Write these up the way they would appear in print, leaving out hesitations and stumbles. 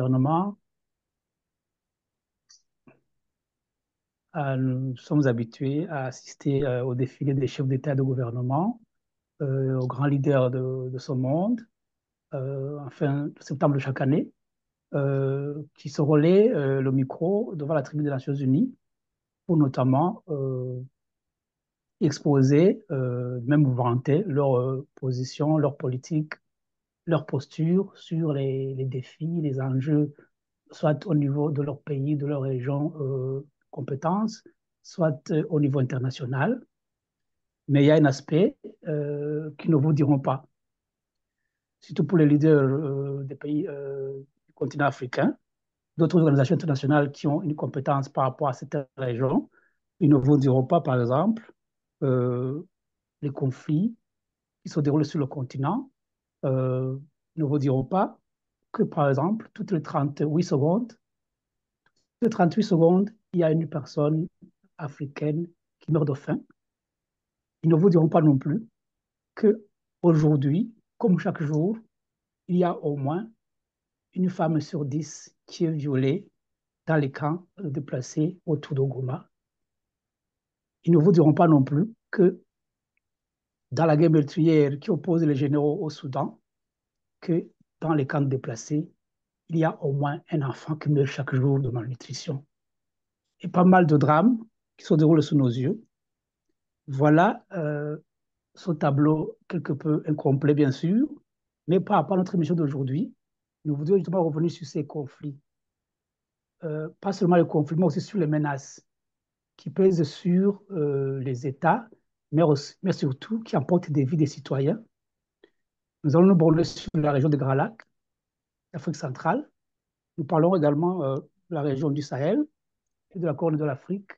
Gouvernement, nous sommes habitués à assister au défilé des chefs d'État et de gouvernement, aux grands leaders de ce monde, enfin, septembre de chaque année, qui se relaient le micro devant la tribune des Nations Unies pour notamment exposer, même vanter leur position, leur politique, leur posture sur les défis, les enjeux, soit au niveau de leur pays, de leur région compétence, soit au niveau international. Mais il y a un aspect qu'ils ne vous diront pas, surtout pour les leaders des pays du continent africain, d'autres organisations internationales qui ont une compétence par rapport à cette région. Ils ne vous diront pas, par exemple, euh, les conflits qui se déroulent sur le continent. Ils ne vous diront pas que, par exemple, toutes les 38 secondes, il y a une personne africaine qui meurt de faim. Ils ne vous diront pas non plus que aujourd'hui, comme chaque jour, il y a au moins une femme sur 10 qui est violée dans les camps déplacés autour de Goma. Ils ne vous diront pas non plus que dans la guerre meurtrière qui oppose les généraux au Soudan, que dans les camps déplacés, il y a au moins un enfant qui meurt chaque jour de malnutrition. Et pas mal de drames qui se déroulent sous nos yeux. Voilà ce tableau quelque peu incomplet, bien sûr, mais par rapport à notre émission d'aujourd'hui, nous voudrions justement revenir sur ces conflits. Pas seulement les conflits, mais aussi sur les menaces qui pèsent sur les États, mais surtout qui emportent des vies des citoyens. Nous allons nous borner sur la région des Grands Lacs, l'Afrique centrale. Nous parlons également de la région du Sahel et de la Corne de l'Afrique,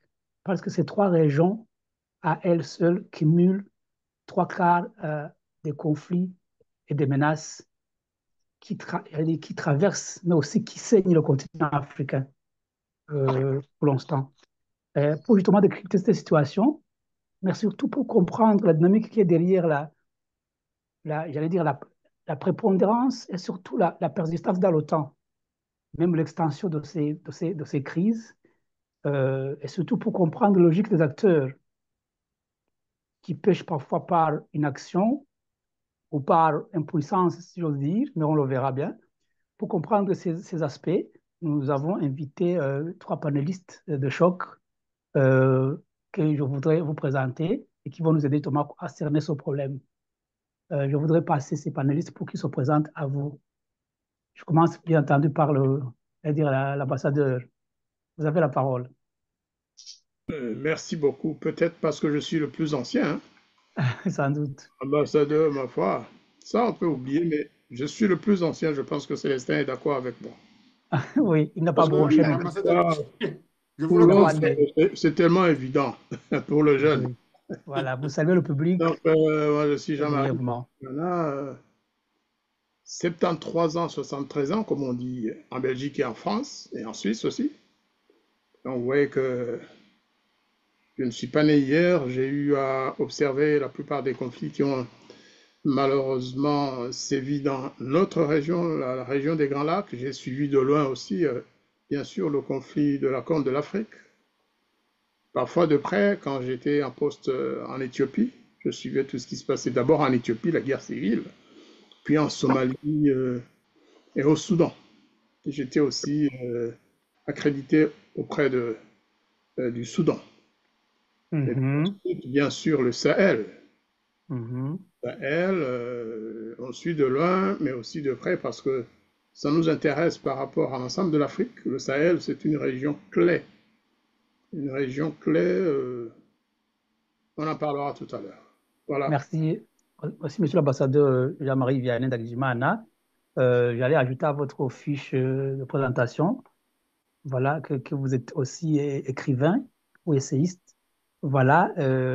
parce que ces trois régions, à elles seules, cumulent trois quarts des conflits et des menaces qui traversent, mais aussi qui saignent le continent africain pour l'instant. Pour justement décrypter cette situation, mais surtout pour comprendre la dynamique qui est derrière j'allais dire la prépondérance et surtout la persistance dans le temps, même l'extension de ces crises, et surtout pour comprendre la logique des acteurs qui pêchent parfois par inaction ou par impuissance, si j'ose dire, mais on le verra bien. Pour comprendre ces aspects, nous avons invité trois panélistes de choc euh, que je voudrais vous présenter et qui vont nous aider Thomas à cerner ce problème. Je voudrais passer ces panélistes pour qu'ils se présentent à vous. Je commence bien entendu par l'ambassadeur. Vous avez la parole. Merci beaucoup. Peut-être parce que je suis le plus ancien, hein. Sans doute. Ambassadeur, ma foi. Ça, on peut oublier, mais je suis le plus ancien. Je pense que Célestin est d'accord avec moi. Oui, il n'a pas Parce que bronché pour non plus. Ambassadeur, je vous pour le Il n'a pas l'autre, confirme. né. c'est tellement évident pour le jeune. Oui. Voilà, vous savez le public Donc, moi, je suis Jean-Marie. brièvement. Il y en a 73 ans, 73 ans, comme on dit en Belgique et en France, et en Suisse aussi. Donc, vous voyez que je ne suis pas né hier. J'ai eu à observer la plupart des conflits qui ont malheureusement sévit dans notre région, la région des Grands Lacs. J'ai suivi de loin aussi, bien sûr, le conflit de la Corne de l'Afrique. Parfois de près, quand j'étais en poste en Éthiopie, je suivais tout ce qui se passait d'abord en Éthiopie, la guerre civile, puis en Somalie et au Soudan. J'étais aussi accrédité auprès du Soudan. Et puis Mhm, ensuite, bien sûr, le Sahel. mhm. Sahel, on suit de loin, mais aussi de près, parce que ça nous intéresse par rapport à l'ensemble de l'Afrique. Le Sahel, c'est une région clé. Une région clé, on en parlera tout à l'heure. Voilà. Merci. Merci, monsieur l'ambassadeur Jean-Marie Vianney d'Agijimana. J'allais ajouter à votre fiche de présentation, voilà, que vous êtes aussi écrivain ou essayiste. Voilà,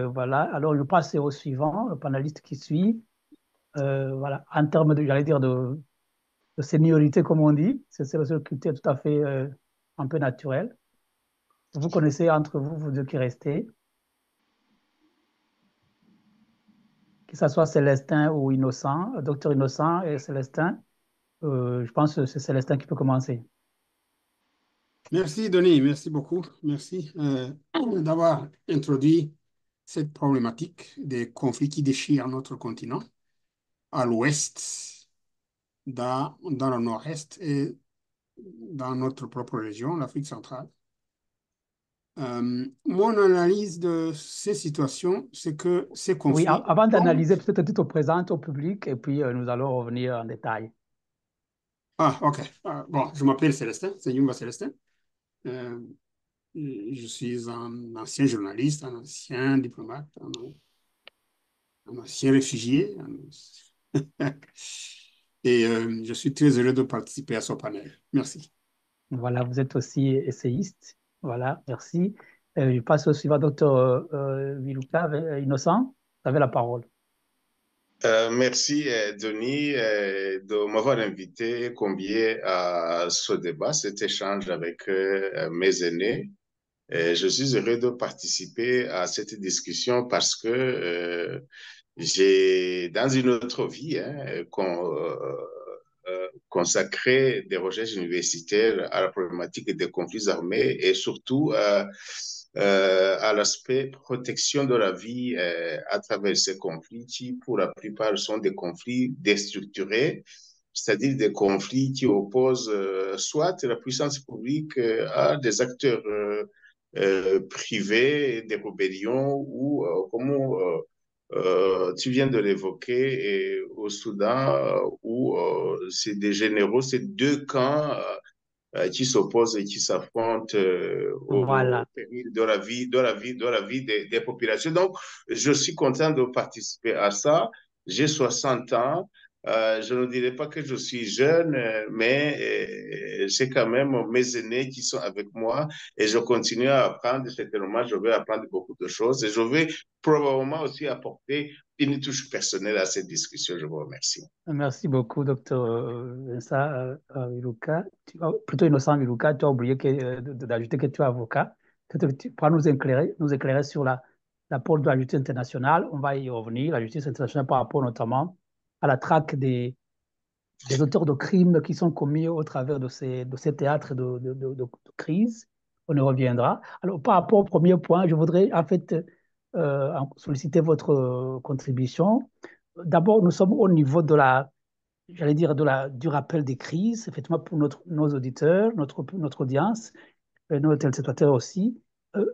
voilà. Alors, je passe au suivant, le panéliste qui suit. Voilà, en termes de, j'allais dire, de seniorité, comme on dit, c'est le seul critère tout à fait un peu naturel. Vous connaissez entre vous, vous deux qui restez, que ce soit Célestin ou Innocent, docteur Innocent et Célestin. Je pense que c'est Célestin qui peut commencer. Merci, Denis, merci beaucoup. Merci d'avoir introduit cette problématique des conflits qui déchirent notre continent à l'ouest, dans le nord-est et dans notre propre région, l'Afrique centrale. Mon analyse de ces situations, c'est que ces Oui, conflits avant tombent. d'analyser, peut-être tu te présentes au public et puis nous allons revenir en détail. Ah, OK. Bon, je m'appelle Célestin, c'est Yumba Célestin. Euh, je suis un ancien journaliste, un ancien diplomate, un ancien réfugié. Et je suis très heureux de participer à ce panel. Merci. Voilà, vous êtes aussi essayiste. Voilà, merci. Je passe au suivant, docteur Viluka, Innocent. Vous avez la parole. Merci, Denis, de m'avoir invité, convié à ce débat, cet échange avec mes aînés. Je suis heureux de participer à cette discussion parce que j'ai, dans une autre vie, consacré des recherches universitaires à la problématique des conflits armés et surtout à l'aspect protection de la vie à travers ces conflits qui, pour la plupart, sont des conflits déstructurés, c'est-à-dire des conflits qui opposent soit la puissance publique à des acteurs privés, des rébellions ou, comme tu viens de l'évoquer, et au Soudan, où c'est des généraux, c'est deux camps qui s'opposent et qui s'affrontent au Voilà. péril de la vie, de la vie des populations. Donc, je suis content de participer à ça. J'ai 60 ans. Je ne dirais pas que je suis jeune, mais c'est quand même mes aînés qui sont avec moi et je continue à apprendre. Certainement, je vais apprendre beaucoup de choses et je vais probablement aussi apporter une touche personnelle à cette discussion. Je vous remercie. Merci beaucoup, docteur Vincent Viluka. Plutôt Innocent Viluka, tu as oublié d'ajouter que tu es avocat. Tu pourras nous éclairer sur l'apport de la justice internationale. On va y revenir, la justice internationale par rapport notamment à la traque des auteurs de crimes qui sont commis au travers de ces théâtres de crise. On y reviendra. Alors, par rapport au premier point, je voudrais en fait solliciter votre contribution. D'abord, nous sommes au niveau de j'allais dire, du rappel des crises, effectivement, pour nos auditeurs, notre audience, et nos téléspectateurs aussi. Euh,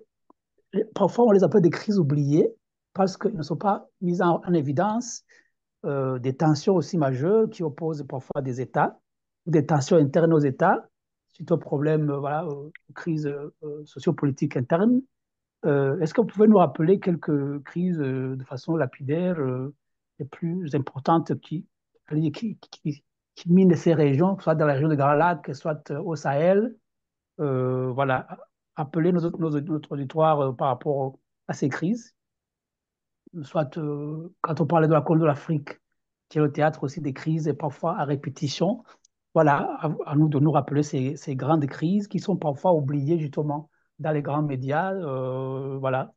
Parfois, on les appelle des crises oubliées parce qu'elles ne sont pas mises en évidence, des tensions aussi majeures qui opposent parfois des États, des tensions internes aux États, suite aux problèmes, voilà, aux crises sociopolitiques internes. Est-ce que vous pouvez nous rappeler quelques crises de façon lapidaire, les plus importantes qui minent ces régions, soit dans la région de Grand Lac, soit au Sahel? Voilà, appeler notre auditoire par rapport à ces crises, soit quand on parlait de la Corne de l'Afrique, qui est le théâtre aussi des crises et parfois à répétition. Voilà, à nous de nous rappeler ces grandes crises qui sont parfois oubliées justement dans les grands médias. Voilà,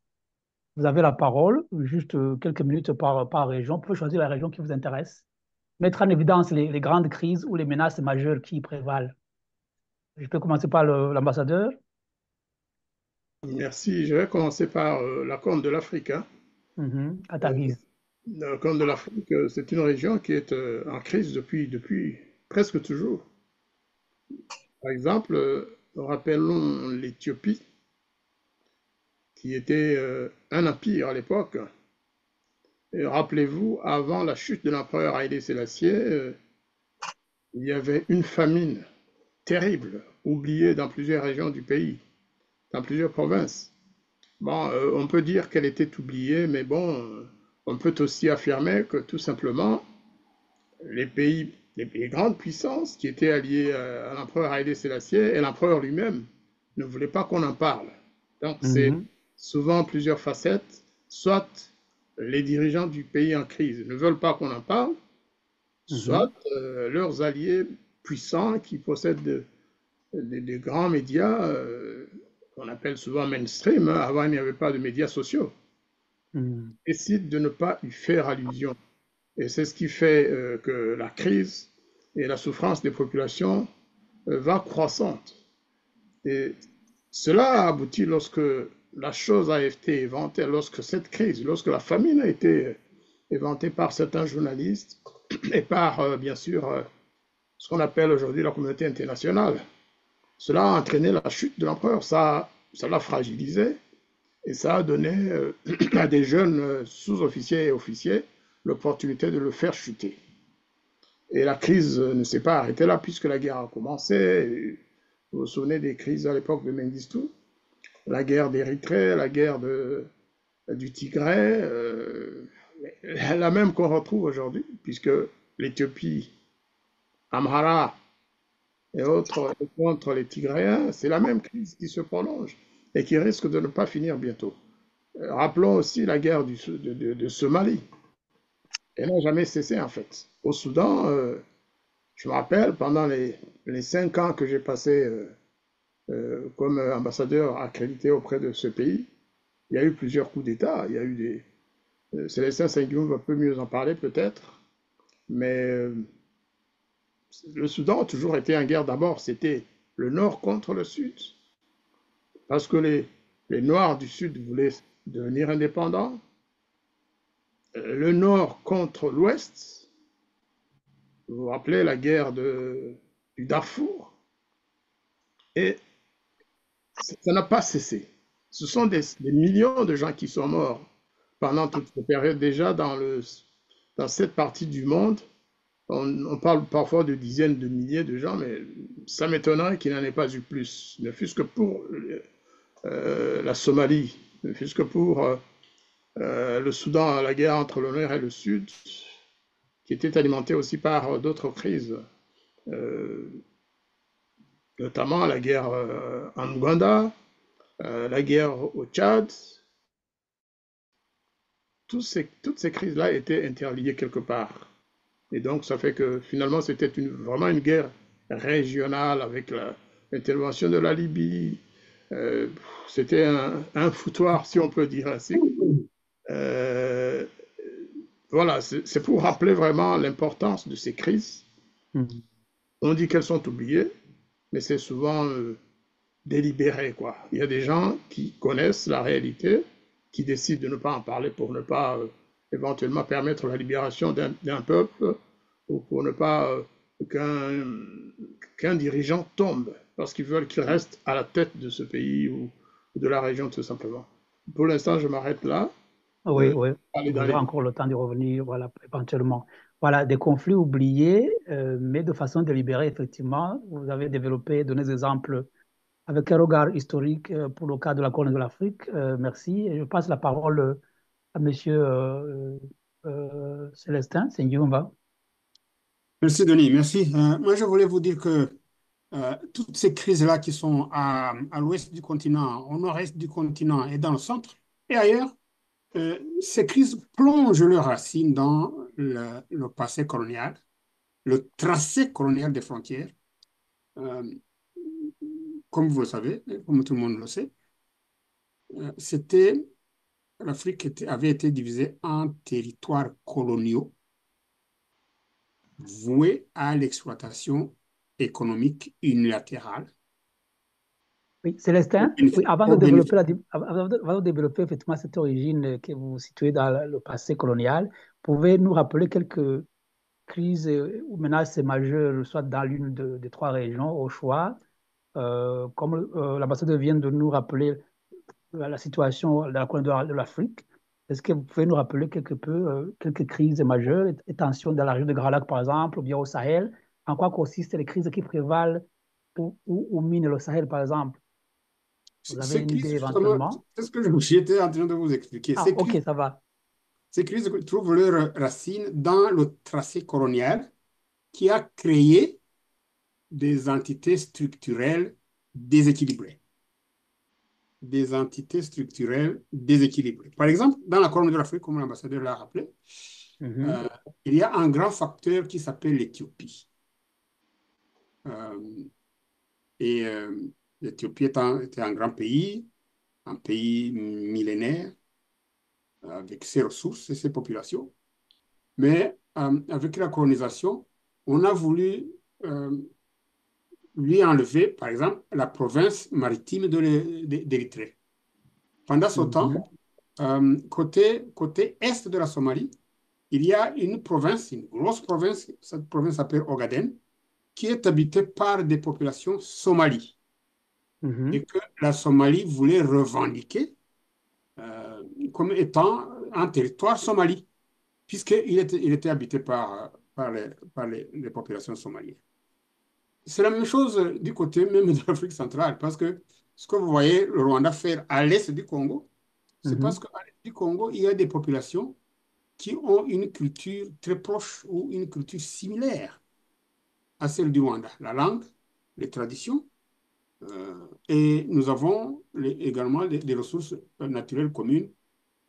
vous avez la parole, juste quelques minutes par région. Vous pouvez choisir la région qui vous intéresse. Mettre en évidence les grandes crises ou les menaces majeures qui y prévalent. Je peux commencer par l'ambassadeur. Merci. Je vais commencer par la Corne de l'Afrique, hein. À ta Euh, guise. La Corne de l'Afrique, c'est une région qui est en crise depuis presque toujours. Par exemple, rappelons l'Éthiopie, qui était un empire à l'époque. Et rappelez-vous, avant la chute de l'empereur Haïlé Sélassié, il y avait une famine terrible, oubliée dans plusieurs régions du pays, dans plusieurs provinces. Bon, on peut dire qu'elle était oubliée, mais bon, on peut aussi affirmer que tout simplement, les grandes puissances qui étaient alliées à l'empereur Haïlé Sélassié et l'empereur lui-même ne voulaient pas qu'on en parle. Donc, c'est Mhm, souvent plusieurs facettes. Soit les dirigeants du pays en crise ne veulent pas qu'on en parle, soit mhm, leurs alliés puissants qui possèdent de grands médias, qu'on appelle souvent mainstream, hein. Avant il n'y avait pas de médias sociaux, mhm, décident de ne pas y faire allusion. Et c'est ce qui fait que la crise et la souffrance des populations va croissante. Et cela a abouti lorsque la chose a été inventée, lorsque cette crise, lorsque la famine a été inventée par certains journalistes et par, bien sûr, ce qu'on appelle aujourd'hui la communauté internationale. Cela a entraîné la chute de l'empereur, ça l'a fragilisé et ça a donné à des jeunes sous-officiers et officiers l'opportunité de le faire chuter. Et la crise ne s'est pas arrêtée là puisque la guerre a commencé. Vous vous souvenez des crises à l'époque de Mengistu, la guerre d'Érythrée, la guerre du Tigray, la même qu'on retrouve aujourd'hui, puisque l'Éthiopie, Amhara et autres contre les Tigréens, c'est la même crise qui se prolonge et qui risque de ne pas finir bientôt. Rappelons aussi la guerre de Somalie. Elle n'a jamais cessé en fait. Au Soudan, je me rappelle, pendant les 5 ans que j'ai passé comme ambassadeur accrédité auprès de ce pays, il y a eu plusieurs coups d'État. Il y a eu des. Célestin Senghioum va peu mieux en parler peut-être, mais le Soudan a toujours été en guerre d'abord. C'était le Nord contre le Sud, parce que les Noirs du Sud voulaient devenir indépendants. Le Nord contre l'Ouest. Vous vous rappelez la guerre du Darfour. Et ça n'a pas cessé. Ce sont des millions de gens qui sont morts pendant toute cette période déjà dans cette partie du monde. On parle parfois de dizaines de milliers de gens, mais ça m'étonnerait qu'il n'en ait pas eu plus, ne fût-ce que pour la Somalie, ne fût-ce que pour le Soudan, la guerre entre le Nord et le Sud, qui était alimentée aussi par d'autres crises, notamment la guerre en Ouganda, la guerre au Tchad. Toutes ces crises-là étaient interliées quelque part. Et donc, ça fait que finalement, c'était vraiment une guerre régionale avec l'intervention de la Libye. C'était un foutoir, si on peut dire ainsi. Voilà, c'est pour rappeler vraiment l'importance de ces crises. On dit qu'elles sont oubliées, mais c'est souvent délibéré, quoi. Il y a des gens qui connaissent la réalité, qui décident de ne pas en parler pour ne pas éventuellement permettre la libération d'un peuple ou pour ne pas qu'un dirigeant tombe parce qu'ils veulent qu'il reste à la tête de ce pays ou de la région tout simplement. Pour l'instant, je m'arrête là. Oui, oui, Aller vous dans aurez les... encore le temps de revenir, voilà, éventuellement. Voilà, des conflits oubliés, mais de façon délibérée, effectivement. Vous avez développé, donné des exemples avec un regard historique pour le cas de la Corne de l'Afrique. Merci. Et je passe la parole à Monsieur Célestin Sengiumva. Merci, Denis. Merci. Moi, je voulais vous dire que toutes ces crises-là qui sont à l'ouest du continent, au nord-est du continent et dans le centre et ailleurs, ces crises plongent leurs racines dans le passé colonial, le tracé colonial des frontières. Euh, Comme vous le savez, comme tout le monde le sait, c'était l'Afrique avait été divisée en territoires coloniaux voués à l'exploitation économique unilatérale Oui, au Célestin, oui, bénéfice, avant de au développer, bénéfice. avant de développer effectivement cette origine que vous situez dans le passé colonial, pouvez nous rappeler quelques crises ou menaces majeures, soit dans l'une des trois régions au choix, comme l'ambassadeur vient de nous rappeler la situation de la Corne de l'Afrique. Est-ce que vous pouvez nous rappeler quelque peu quelques crises majeures et tensions dans la région de Grand Lac, par exemple, ou bien au Sahel? En quoi consistent les crises qui prévalent ou minent le Sahel, par exemple? Vous avez Ces une idée crises, justement, éventuellement? c'est ce que j'étais en train de vous expliquer. Ah, ok, ça va. Ces crises trouvent leur racine dans le tracé colonial qui a créé des entités structurelles déséquilibrées. Des entités structurelles déséquilibrées. Par exemple, dans la Corne de l'Afrique, comme l'ambassadeur l'a rappelé, Mhm. il y a un grand facteur qui s'appelle l'Éthiopie. Euh, et l'Éthiopie était un grand pays, un pays millénaire, avec ses ressources et ses populations. Mais avec la colonisation, on a voulu lui a enlevé, par exemple, la province maritime d'Érythrée. Pendant ce temps, Mhm. côté est de la Somalie, il y a une province, une grosse province, cette province s'appelle Ogaden, qui est habitée par des populations somalies et Mhm. que la Somalie voulait revendiquer comme étant un territoire somali, puisqu'il était habité par les populations somaliennes. C'est la même chose du côté même de l'Afrique centrale, parce que ce que vous voyez le Rwanda faire à l'est du Congo, c'est parce Mhm. qu'à l'est du Congo, il y a des populations qui ont une culture très proche ou une culture similaire à celle du Rwanda. La langue, les traditions, et nous avons également des ressources naturelles communes,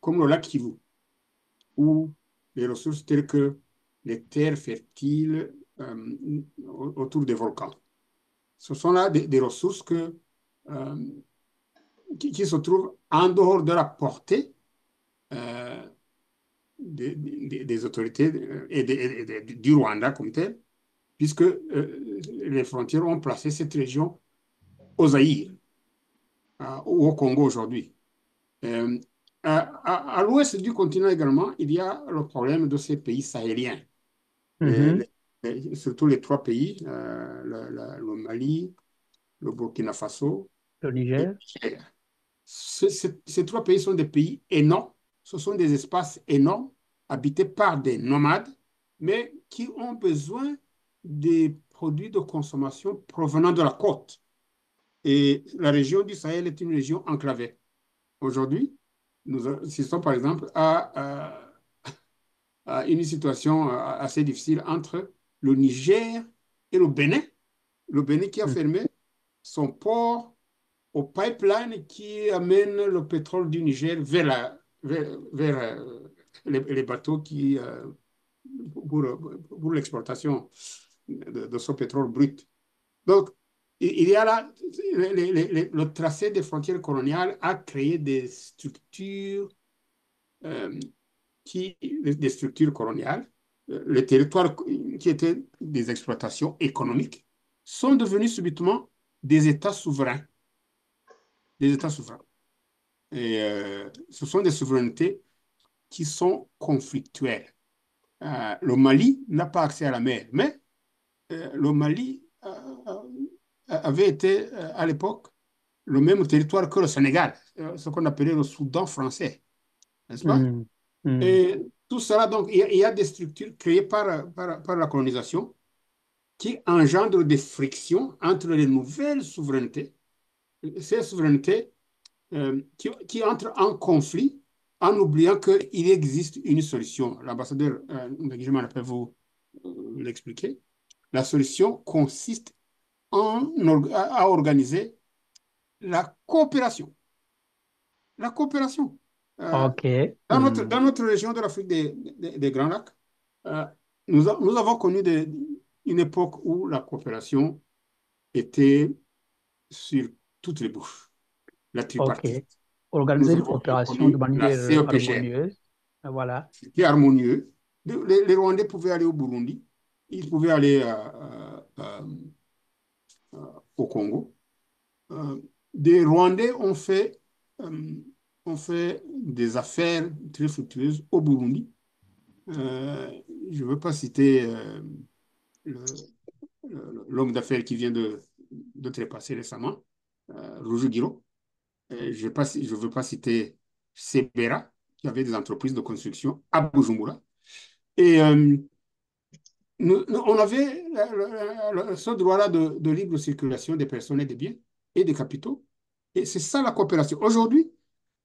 comme le lac Kivu, ou les ressources telles que les terres fertiles autour des volcans. Ce sont là des ressources euh, qui se trouvent en dehors de la portée euh, des autorités et du Rwanda comme tel, puisque les frontières ont placé cette région au Zaïre ou au Congo aujourd'hui. Euh, à l'ouest du continent également, il y a le problème de ces pays sahéliens, les- Mhm. surtout les trois pays, le Mali, le Burkina Faso Le et le Niger. Niger. Ces trois pays sont des pays énormes. Ce sont des espaces énormes habités par des nomades, mais qui ont besoin des produits de consommation provenant de la côte. Et la région du Sahel est une région enclavée. Aujourd'hui, nous assistons par exemple à une situation assez difficile entre le Niger et le Bénin. Le Bénin qui a Mhm. fermé son port au pipeline qui amène le pétrole du Niger vers les bateaux pour l'exportation de ce pétrole brut. Donc, il y a là, le tracé des frontières coloniales a créé euh, des structures coloniales. Les territoires qui étaient des exploitations économiques sont devenus subitement des États souverains. Des États souverains. Et ce sont des souverainetés qui sont conflictuelles. Le Mali n'a pas accès à la mer, mais le Mali avait été à l'époque le même territoire que le Sénégal, ce qu'on appelait le Soudan français, n'est-ce pas? Mhm. Mhm. Et tout cela, donc, il y a des structures créées par la colonisation qui engendrent des frictions entre les nouvelles souverainetés, ces souverainetés qui entrent en conflit en oubliant qu'il existe une solution. L'ambassadeur je m'en rappelle vous l'expliquer. La solution consiste à organiser la coopération. La coopération. Euh, OK. dans notre région de l'Afrique des Grands Lacs, euh, nous avons connu une époque où la coopération était sur toutes les bouches. La OK. tripartite. Organiser Nous une avons coopération de connu la manière CEPGL. harmonieuse. Voilà. C'était harmonieux. Les Rwandais pouvaient aller au Burundi, ils pouvaient aller au Congo. Euh, des Rwandais euh, ont fait des affaires très fructueuses au Burundi. Euh, je ne veux pas citer le- l'homme d'affaires qui vient de trépasser récemment, Rujugiro. Je ne veux pas citer Sebera, qui avait des entreprises de construction à Bujumbura. Et on avait ce droit-là de libre circulation des personnes et des biens et des capitaux. Et c'est ça la coopération. Aujourd'hui,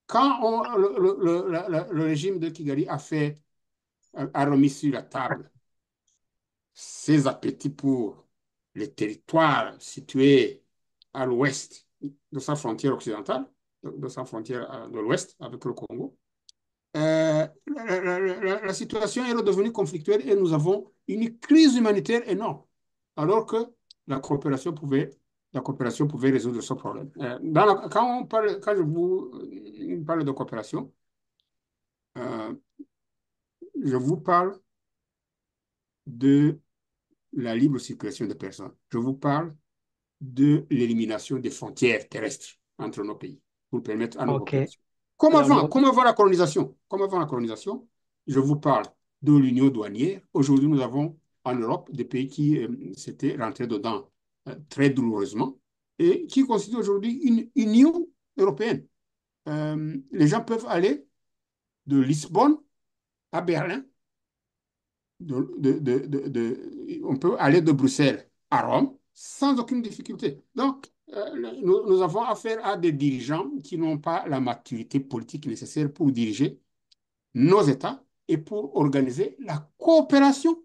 quand le régime de Kigali a remis sur la table ses appétits pour les territoires situés à l'ouest de sa frontière occidentale, de sa frontière de l'ouest avec le Congo, la situation est redevenue conflictuelle et nous avons une crise humanitaire énorme, alors que la coopération pouvait, la coopération pouvait résoudre ce problème. Quand je vous parle de coopération, euh, je vous parle de la libre circulation des personnes. Je vous parle de l'élimination des frontières terrestres entre nos pays pour permettre à nos OK. populations. Alors, Comme avant la colonisation, je vous parle de l'union douanière. Aujourd'hui, nous avons en Europe des pays qui s'étaient rentrés dedans très douloureusement et qui constituent aujourd'hui une union européenne. Les gens peuvent aller de Lisbonne à Berlin. On peut aller de Bruxelles à Rome sans aucune difficulté. Donc, nous avons affaire à des dirigeants qui n'ont pas la maturité politique nécessaire pour diriger nos États et pour organiser la coopération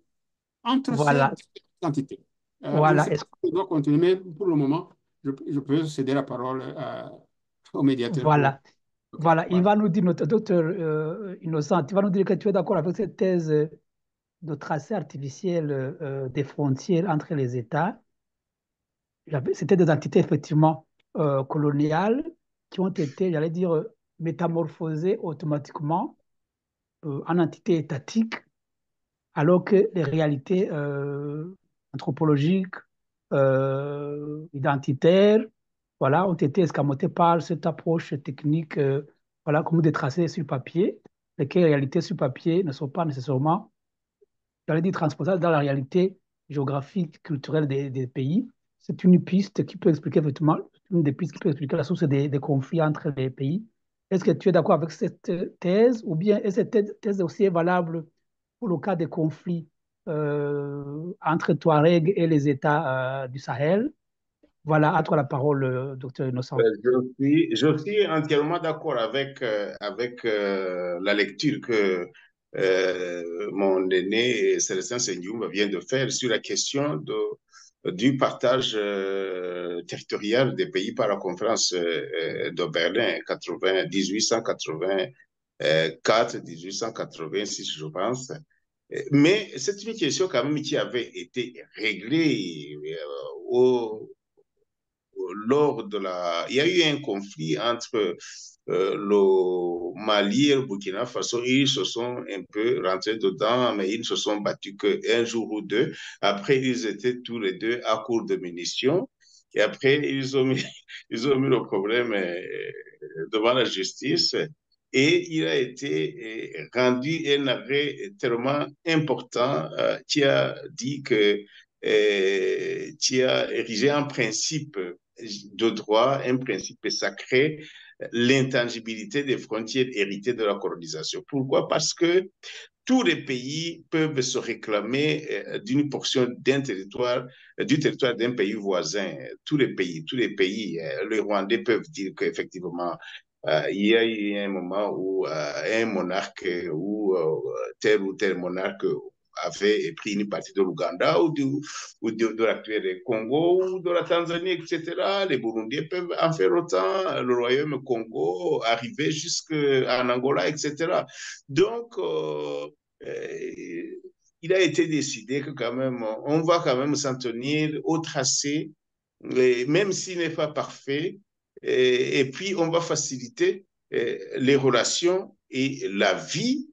entre ces voilà. entités. Je ne Voilà. sais pas si je dois continuer, mais pour le moment, je peux céder la parole au médiateur pour... Voilà. OK, Voilà. Il voilà. va nous dire, notre docteur Innocent, il va nous dire que tu es d'accord avec cette thèse de tracé artificiel des frontières entre les États. C'était des entités effectivement coloniales qui ont été, j'allais dire, métamorphosées automatiquement en entités étatiques, alors que les réalités anthropologiques, identitaires, voilà, ont été escamotées par cette approche technique, voilà, comme des tracés sur papier, lesquels en réalité sur papier ne sont pas nécessairement, j'allais dire, transposables dans la réalité géographique, culturelle des pays. C'est une piste qui peut expliquer effectivement, une des pistes qui peut expliquer la source des conflits entre les pays. Est-ce que tu es d'accord avec cette thèse ou bien est-ce que cette thèse aussi est valable pour le cas des conflits entre Touareg et les États du Sahel? Voilà, à toi la parole, docteur Innocent. Je suis entièrement d'accord avec la lecture que mon aîné Célestin Senghioum vient de faire sur la question du partage territorial des pays par la conférence de Berlin 1884, 1886, je pense. Mais c'est une question quand même qui avait été réglée au lors de la... Il y a eu un conflit entre le Mali et le Burkina Faso. Ils se sont un peu rentrés dedans, mais ils ne se sont battus qu'un jour ou deux. Après, ils étaient tous les deux à court de munitions. Et après, ils ont mis le problème devant la justice. Et il a été rendu un arrêt tellement important qui a dit que qui a érigé un principe de droit, un principe sacré, l'intangibilité des frontières héritées de la colonisation. Pourquoi? Parce que tous les pays peuvent se réclamer d'une portion d'un territoire, du territoire d'un pays voisin. Tous les pays, les Rwandais peuvent dire qu'effectivement, il y a eu un moment où un monarque ou tel monarque avait pris une partie de l'Ouganda de l'actuel Congo ou de la Tanzanie, etc. Les Burundais peuvent en faire autant, le royaume Congo, arriver jusqu'en Angola, etc. Donc, il a été décidé que quand même, on va quand même s'en tenir au tracé, même s'il n'est pas parfait, et puis on va faciliter les relations et la vie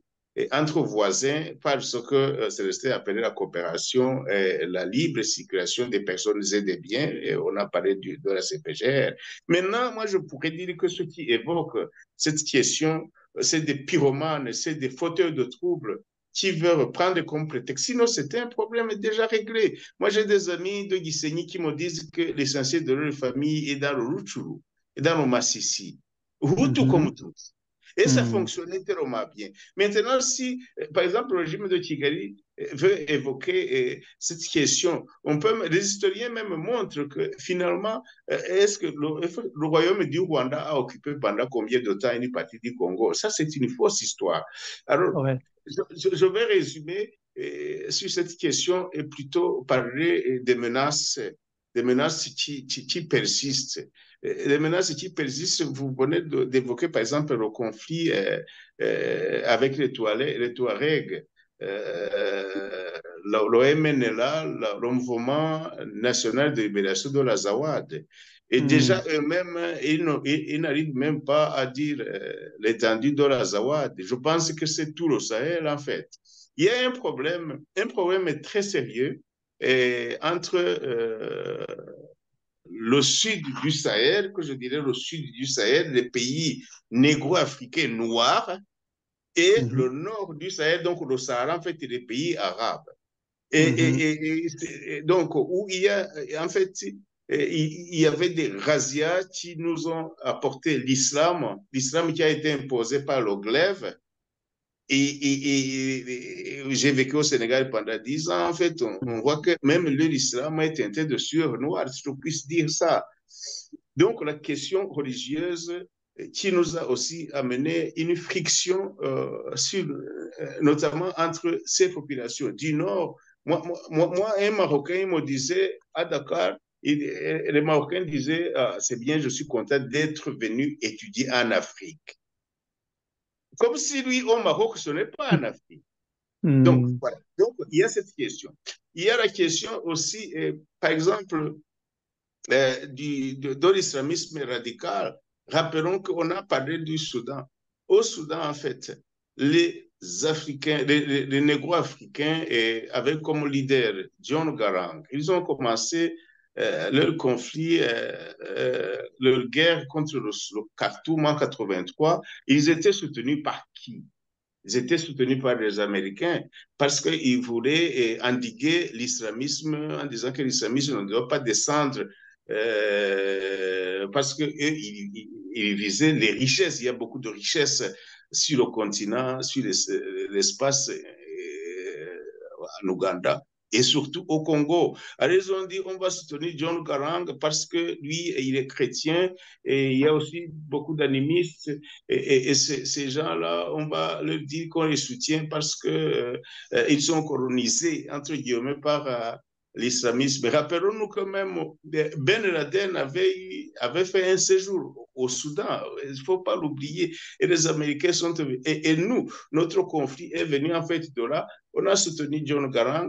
entre voisins par ce que Célestin appelait la coopération, la libre circulation des personnes et des biens. Et on a parlé de la CPGR. Maintenant, moi, je pourrais dire que ceux qui évoquent cette question, c'est des pyromanes, c'est des fauteurs de troubles qui veulent prendre comme prétexte. Sinon, c'était un problème déjà réglé. Moi, j'ai des amis de Gisenyi qui me disent que l'essentiel de leur famille est dans le Rutshuru, et dans le Massissi. Hutu Mhm. comme tous. Et ça Mhm. fonctionnait tellement bien. Maintenant, si, par exemple, le régime de Kigali veut évoquer cette question, les historiens même montrent que finalement, est-ce que le royaume du Rwanda a occupé pendant combien de temps une partie du Congo? Ça, c'est une fausse histoire. Alors, Ouais. je vais résumer sur cette question et plutôt parler des menaces qui persistent. Les menaces qui persistent, vous venez d'évoquer par exemple le conflit avec les Touaregs. Le MNLA, le Mouvement national de libération de l'Azawad. Et déjà, Mhm. eux-mêmes, ils n'arrivent même pas à dire l'étendue de l'Azawad. Je pense que c'est tout le Sahel, en fait. Il y a un problème très sérieux entre le sud du Sahel, que je dirais le sud du Sahel, les pays négro-africains noirs, et le nord du Sahel, donc le Sahara, en fait, et les pays arabes. Et donc, où il y a, en fait, il y avait des razzias qui nous ont apporté l'islam qui a été imposé par le glaive. Et j'ai vécu au Sénégal pendant 10 ans. En fait, on voit que même l'islam est teinté de sueur noire, si je puisse dire ça. Donc, la question religieuse qui nous a aussi amené une friction notamment entre ces populations du Nord. Moi un Marocain, il me disait à Dakar, les Marocains disaient, ah, c'est bien, je suis content d'être venu étudier en Afrique. Comme si lui, au Maroc, ce n'est pas en Afrique. Donc, voilà. Donc, il y a cette question. Il y a la question aussi, par exemple, de l'islamisme radical. Rappelons qu'on a parlé du Soudan. Au Soudan, en fait, les Africains, les négro-africains avaient comme leader John Garang. Ils ont commencé leur conflit, leur guerre contre le Khartoum en 83. Ils étaient soutenus par qui? Ils étaient soutenus par les Américains parce qu'ils voulaient endiguer l'islamisme en disant que l'islamisme ne doit pas descendre parce qu'ils ils visaient les richesses. Il y a beaucoup de richesses sur le continent, sur l'espace en Ouganda et surtout au Congo. Alors ils ont dit on va soutenir John Garang parce que lui, il est chrétien et il y a aussi beaucoup d'animistes et ces gens-là, on va leur dire qu'on les soutient parce que ils sont colonisés, entre guillemets, par l'islamisme. Rappelons-nous quand même, Ben Laden avait fait un séjour au Soudan, il ne faut pas l'oublier, et les Américains sont venus. Et nous, notre conflit est venu en fait de là. On a soutenu John Garang.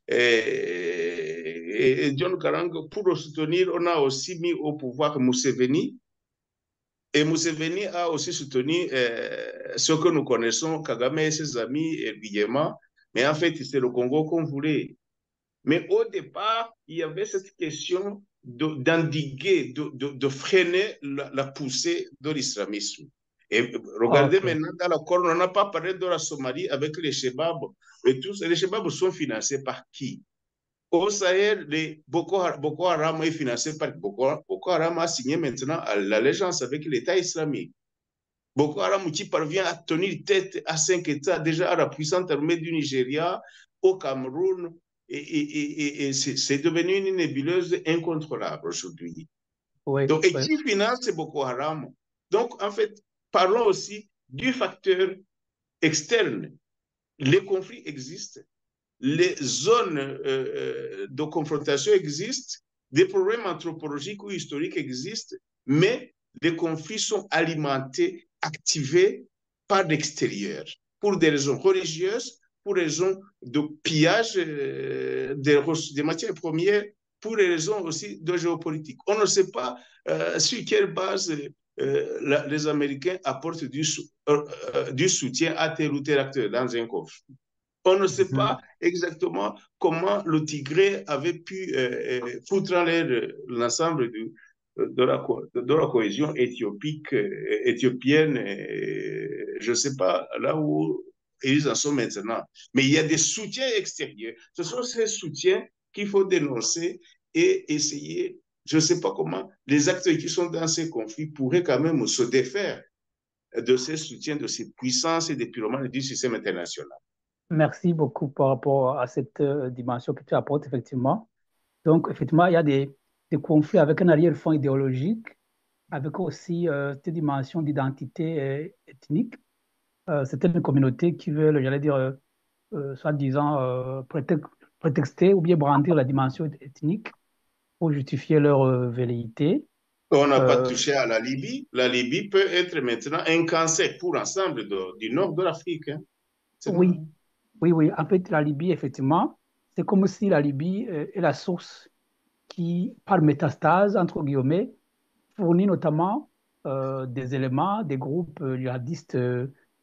Et John Garang, pour le soutenir, on a aussi mis au pouvoir Museveni. Et Museveni a aussi soutenu ce que nous connaissons, Kagame et ses amis, et Biyema. Mais en fait, c'est le Congo qu'on voulait. Mais au départ, il y avait cette question d'endiguer, de freiner la poussée de l'islamisme. Et regardez maintenant, dans l'accord, on n'a pas parlé de la Somalie avec les Chebabs. Et tous, les Chebabs sont financés par qui? Au Sahel, Boko Haram est financé par Boko Haram a signé maintenant l'allégeance avec l'État islamique. Boko Haram qui parvient à tenir tête à 5 États, déjà à la puissante armée du Nigeria, au Cameroun, et c'est devenu une nébuleuse incontrôlable aujourd'hui. Donc, et qui finance Boko Haram? Donc, en fait, parlons aussi du facteur externe. Les conflits existent, les zones de confrontation existent, des problèmes anthropologiques ou historiques existent, mais les conflits sont alimentés, activés par l'extérieur, pour des raisons religieuses, pour des raisons de pillage des matières premières, pour des raisons aussi de géopolitique. On ne sait pas sur quelle base les Américains apportent du soutien à tel ou tel acteur dans un conflit. On ne sait pas exactement comment le Tigré avait pu foutre en l'air l'ensemble de la cohésion éthiopienne. Je ne sais pas là où ils en sont maintenant. Mais il y a des soutiens extérieurs. Ce sont ces soutiens qu'il faut dénoncer et essayer, je ne sais pas comment, les acteurs qui sont dans ces conflits pourraient quand même se défaire de ces soutiens, de ces puissances et des pyromanes du système international. Merci beaucoup par rapport à cette dimension que tu apportes, effectivement. Donc, effectivement, il y a des conflits avec un arrière-fond idéologique, avec aussi cette dimension d'identité ethnique. Certaines communautés qui veulent, j'allais dire, soi-disant, prétexter ou bien brandir la dimension ethnique pour justifier leur velléité. On n'a pas touché à la Libye. La Libye peut être maintenant un cancer pour l'ensemble du nord de l'Afrique. Hein. Oui, oui. En fait, la Libye, effectivement, c'est comme si la Libye est la source qui, par métastase, entre guillemets, fournit notamment des éléments, des groupes djihadistes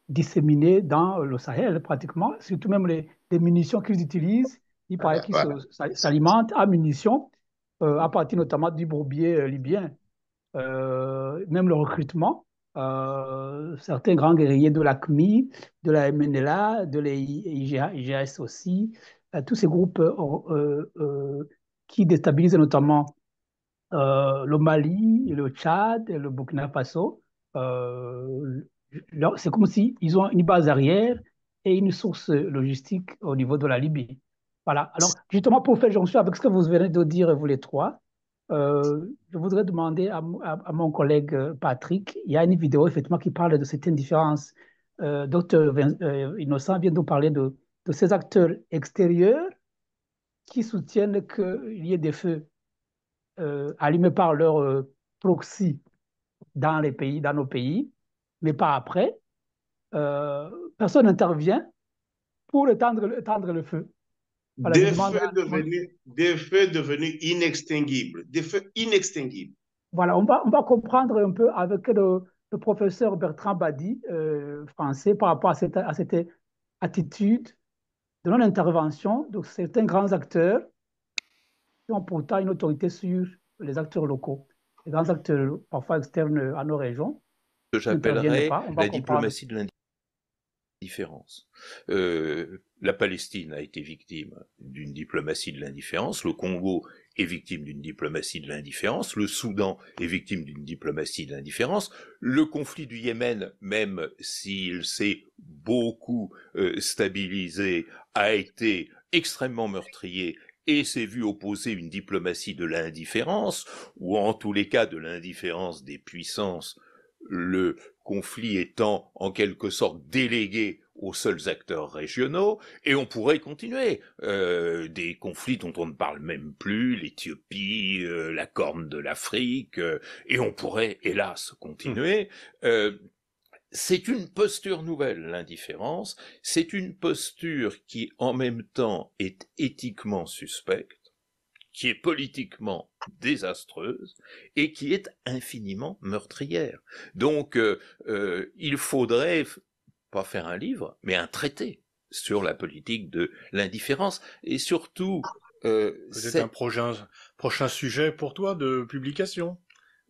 disséminés dans le Sahel, pratiquement, surtout même les munitions qu'ils utilisent. Il paraît qu'ils s'alimentent à munitions à partir notamment du bourbier libyen. Même le recrutement, certains grands guerriers de l'AQMI, de la MNLA, de l'IGS aussi, tous ces groupes qui déstabilisent notamment le Mali, le Tchad, le Burkina Faso. C'est comme s'ils ont une base arrière et une source logistique au niveau de la Libye. Voilà. Alors, justement, pour faire jonction avec ce que vous venez de dire, vous les trois, je voudrais demander à mon collègue Patrick, il y a une vidéo effectivement qui parle de certaines différences. Docteur Innocent vient de nous parler de ces acteurs extérieurs qui soutiennent qu'il y ait des feux allumés par leur proxy dans les pays, dans nos pays, mais pas après. Personne n'intervient pour éteindre le feu. Voilà, je demande Des feux devenus inextinguibles. Des feux inextinguibles. Voilà, on va comprendre un peu avec le professeur Bertrand Badi, français, par rapport à cette attitude de non-intervention de certains grands acteurs qui ont pourtant une autorité sur les acteurs locaux. Les grands acteurs, parfois externes à nos régions, Que n'interviennent j'appellerais pas. On va la comprendre. diplomatie de l'indifférence. La Palestine a été victime d'une diplomatie de l'indifférence, le Congo est victime d'une diplomatie de l'indifférence, le Soudan est victime d'une diplomatie de l'indifférence, le conflit du Yémen, même s'il s'est beaucoup stabilisé, a été extrêmement meurtrier et s'est vu opposer une diplomatie de l'indifférence, ou en tous les cas de l'indifférence des puissances, le conflit étant en quelque sorte délégué aux seuls acteurs régionaux, et on pourrait continuer. Des conflits dont on ne parle même plus, l'Éthiopie, la Corne de l'Afrique, et on pourrait, hélas, continuer. C'est une posture nouvelle, l'indifférence, c'est une posture qui, en même temps, est éthiquement suspecte, qui est politiquement désastreuse et qui est infiniment meurtrière. Donc, il faudrait pas faire un livre, mais un traité sur la politique de l'indifférence. Et surtout... peut-être un prochain sujet pour toi de publication.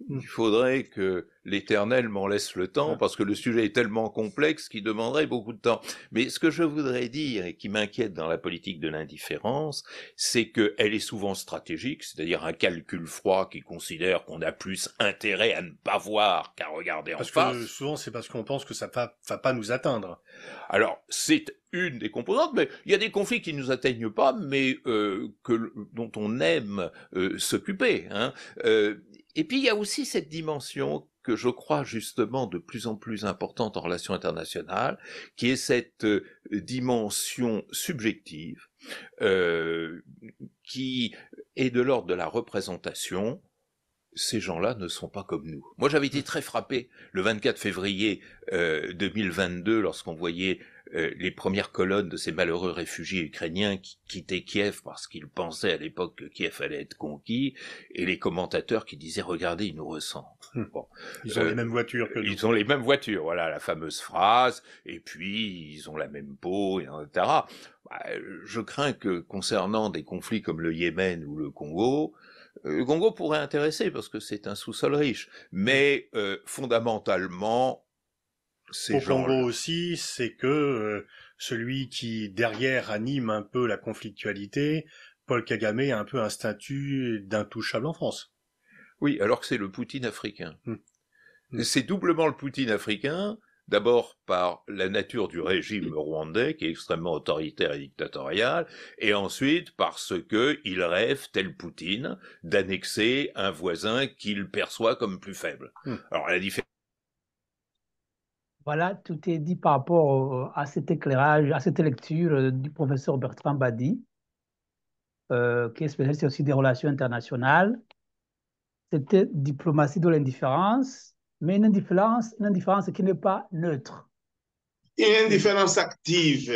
Il faudrait que l'Éternel m'en laisse le temps, parce que le sujet est tellement complexe qu'il demanderait beaucoup de temps. Mais ce que je voudrais dire, et qui m'inquiète dans la politique de l'indifférence, c'est qu'elle est souvent stratégique, c'est-à-dire un calcul froid qui considère qu'on a plus intérêt à ne pas voir qu'à regarder en face. Parce que souvent, c'est parce qu'on pense que ça va pas nous atteindre. Alors, c'est une des composantes, mais il y a des conflits qui ne nous atteignent pas, mais dont on aime s'occuper, hein. Et puis il y a aussi cette dimension que je crois justement de plus en plus importante en relations internationales, qui est cette dimension subjective, qui est de l'ordre de la représentation. Ces gens-là ne sont pas comme nous. Moi, j'avais été très frappé le 24 février 2022 lorsqu'on voyait les premières colonnes de ces malheureux réfugiés ukrainiens qui quittaient Kiev parce qu'ils pensaient à l'époque que Kiev allait être conquis, et les commentateurs qui disaient « Regardez, ils nous ressemblent ». Bon. Ils ont les mêmes voitures que nous. Ils ont les mêmes voitures, voilà la fameuse phrase, et puis ils ont la même peau, etc. Je crains que concernant des conflits comme le Yémen ou le Congo pourrait intéresser parce que c'est un sous-sol riche, mais fondamentalement, Au Congo aussi, c'est que celui qui derrière anime un peu la conflictualité, Paul Kagame a un peu un statut d'intouchable en France. Oui, alors que c'est le Poutine africain. C'est doublement le Poutine africain, d'abord par la nature du régime rwandais, qui est extrêmement autoritaire et dictatorial, et ensuite parce que il rêve, tel Poutine, d'annexer un voisin qu'il perçoit comme plus faible. Alors la différence... Voilà, tout est dit par rapport à cet éclairage, à cette lecture du professeur Bertrand Badi, qui est spécialiste aussi des relations internationales. C'était diplomatie de l'indifférence, mais une indifférence qui n'est pas neutre. Une indifférence active.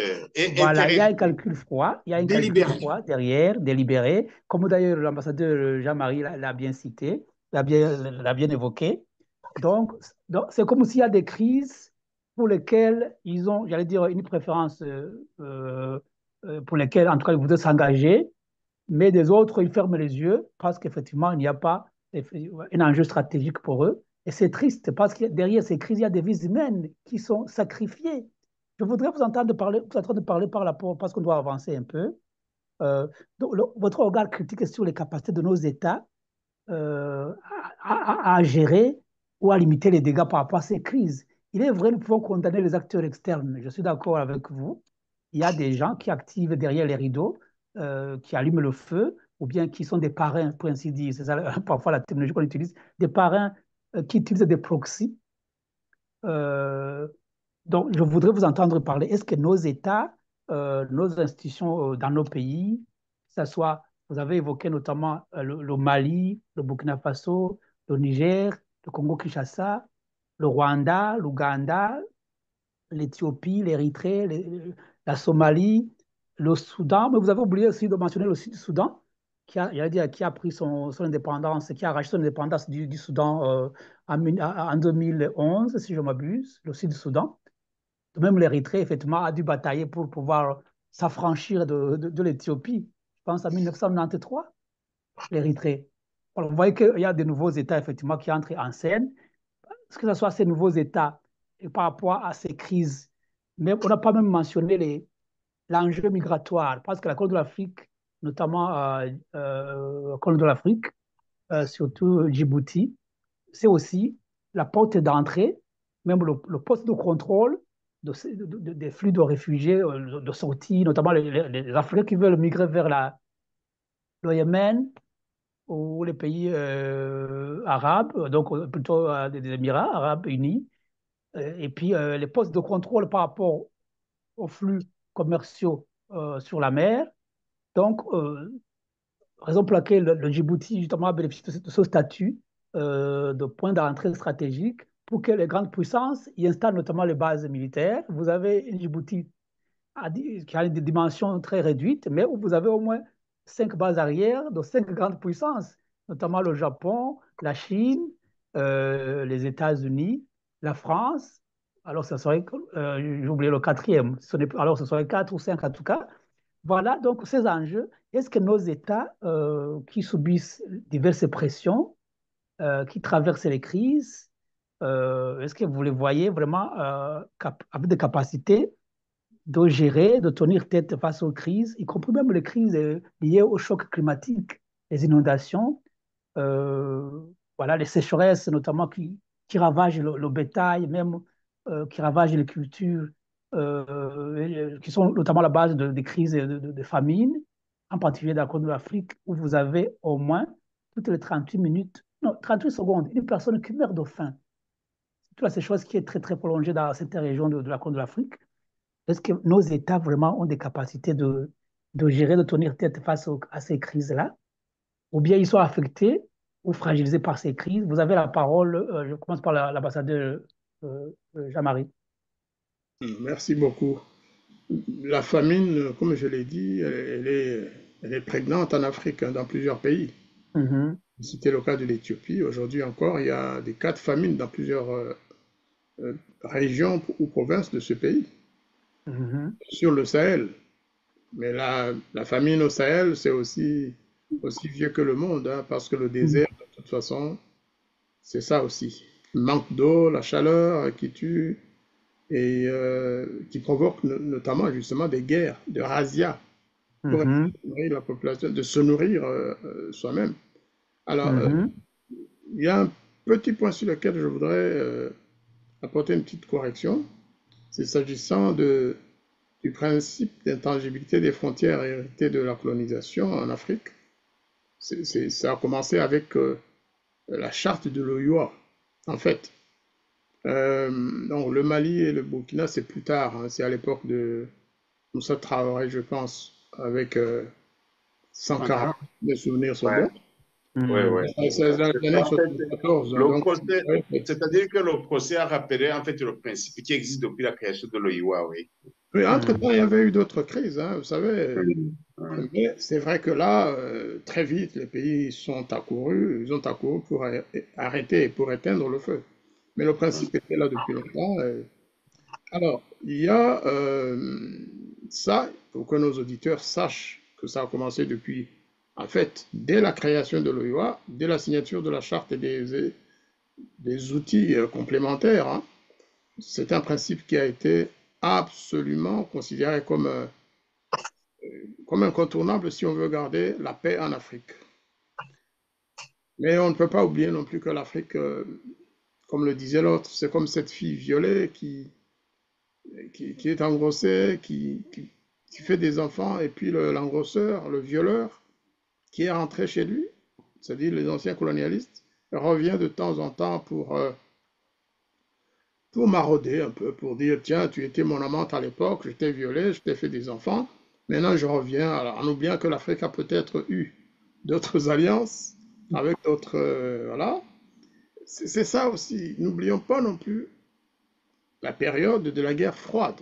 Voilà, il y a un calcul froid, calcul froid derrière, délibéré, comme d'ailleurs l'ambassadeur Jean-Marie l'a bien cité, l'a bien évoqué. Donc c'est comme s'il y a des crises pour lesquelles ils ont, j'allais dire, une préférence pour lesquelles, en tout cas, ils voudraient s'engager, Mais des autres, ils ferment les yeux parce qu'effectivement, il n'y a pas un enjeu stratégique pour eux. Et c'est triste parce que derrière ces crises, il y a des vies humaines qui sont sacrifiées. Je voudrais vous entendre parler, par rapport, parce qu'on doit avancer un peu. Donc, votre regard critique sur les capacités de nos États à gérer ou à limiter les dégâts par rapport à ces crises. Il est vrai, nous pouvons condamner les acteurs externes. Je suis d'accord avec vous. Il y a des gens qui activent derrière les rideaux, qui allument le feu, ou bien qui sont des parrains, pour ainsi dire. C'est ça, parfois la terminologie qu'on utilise. Des parrains qui utilisent des proxys. Euh, donc, je voudrais vous entendre parler. Est-ce que nos États, nos institutions dans nos pays, que ce soit, vous avez évoqué notamment le Mali, le Burkina Faso, le Niger, le Congo-Kinshasa, le Rwanda, l'Ouganda, l'Éthiopie, l'Érythrée, la Somalie, le Soudan, mais vous avez oublié aussi de mentionner le Sud-Soudan, qui a pris son indépendance, qui a arraché son indépendance du Soudan en 2011, si je m'abuse, le Sud-Soudan. Même l'Érythrée, effectivement, a dû batailler pour pouvoir s'affranchir de l'Éthiopie. Je pense en 1993, l'Érythrée. Alors, vous voyez qu'il y a de nouveaux États, effectivement, qui entrent en scène. Que ce soit ces nouveaux États et par rapport à ces crises, mais on n'a pas même mentionné l'enjeu migratoire, parce que la Corne de l'Afrique, notamment la Corne de l'Afrique, surtout Djibouti, c'est aussi la porte d'entrée, même le poste de contrôle des flux de réfugiés de sortie, notamment les Africains qui veulent migrer vers le Yémen ou les pays arabes, donc plutôt des Émirats arabes unis. Et puis les postes de contrôle par rapport aux flux commerciaux sur la mer. Donc, raison pour laquelle le Djibouti, justement, a bénéficié de ce statut de point d'entrée stratégique pour que les grandes puissances y installent notamment les bases militaires. Vous avez un Djibouti qui a des dimensions très réduites, mais où vous avez au moins 5 bases arrière de 5 grandes puissances, notamment le Japon, la Chine, les États-Unis, la France. Alors, ce serait, j'ai oublié le quatrième, alors ce serait 4 ou 5 en tout cas. Voilà donc ces enjeux. Est-ce que nos États qui subissent diverses pressions, qui traversent les crises, est-ce que vous les voyez vraiment avec des capacités de gérer, de tenir tête face aux crises, y compris même les crises liées au choc climatique, les inondations, euh, voilà, les sécheresses notamment qui ravagent le bétail, même qui ravagent les cultures, qui sont notamment la base des crises de famine, en particulier dans la Corne de l'Afrique, où vous avez au moins toutes les 38 minutes, non, 38 secondes, une personne qui meurt de faim. C'est toute la sécheresse qui est très, très prolongée dans cette région de la Corne de l'Afrique. Est-ce que nos États vraiment ont des capacités de gérer, de tenir tête face à ces crises-là? Ou bien ils sont affectés ou fragilisés par ces crises? Vous avez la parole, je commence par l'ambassadeur Jean-Marie. Merci beaucoup. La famine, comme je l'ai dit, elle est prégnante en Afrique, hein, dans plusieurs pays. C'était le cas de l'Éthiopie. Aujourd'hui encore, il y a des cas de famine dans plusieurs régions ou provinces de ce pays. Sur le Sahel. Mais la famine au Sahel, c'est aussi vieux que le monde, hein, parce que le désert, de toute façon, c'est ça aussi. Le manque d'eau, la chaleur qui tue et qui provoque notamment justement des guerres, des razzias, pour nourrir la population, de se nourrir soi-même. Alors, il y a un petit point sur lequel je voudrais apporter une petite correction. C'est s'agissant du principe d'intangibilité des frontières héritées de la colonisation en Afrique. Ça a commencé avec la charte de l'OUA, en fait. Donc, le Mali et le Burkina, c'est plus tard, hein, c'est à l'époque de Moussa Traoré, je pense, avec Sankara, mes souvenirs sont bons. C'est l'année 74. C'est-à-dire que le procès a rappelé en fait le principe qui existe depuis la création de l'OIWA, oui. Oui, entre-temps, il y avait eu d'autres crises, hein, vous savez. Mais c'est vrai que là, très vite, les pays ils ont accouru pour arrêter et pour éteindre le feu. Mais le principe était là depuis longtemps. Alors, il y a ça, pour que nos auditeurs sachent que ça a commencé depuis En fait, dès la création de l'OIA, dès la signature de la charte et des outils complémentaires, hein, c'est un principe qui a été absolument considéré comme incontournable si on veut garder la paix en Afrique. Mais on ne peut pas oublier non plus que l'Afrique, comme le disait l'autre, c'est comme cette fille violée qui est engrossée, qui fait des enfants, et puis l'engrosseur, le violeur, qui est rentré chez lui, c'est-à-dire les anciens colonialistes, revient de temps en temps pour marauder un peu, pour dire, tiens, tu étais mon amante à l'époque, je t'ai violé, je t'ai fait des enfants, maintenant je reviens, alors, en oubliant que l'Afrique a peut-être eu d'autres alliances avec d'autres, voilà. C'est ça aussi, n'oublions pas non plus la période de la guerre froide.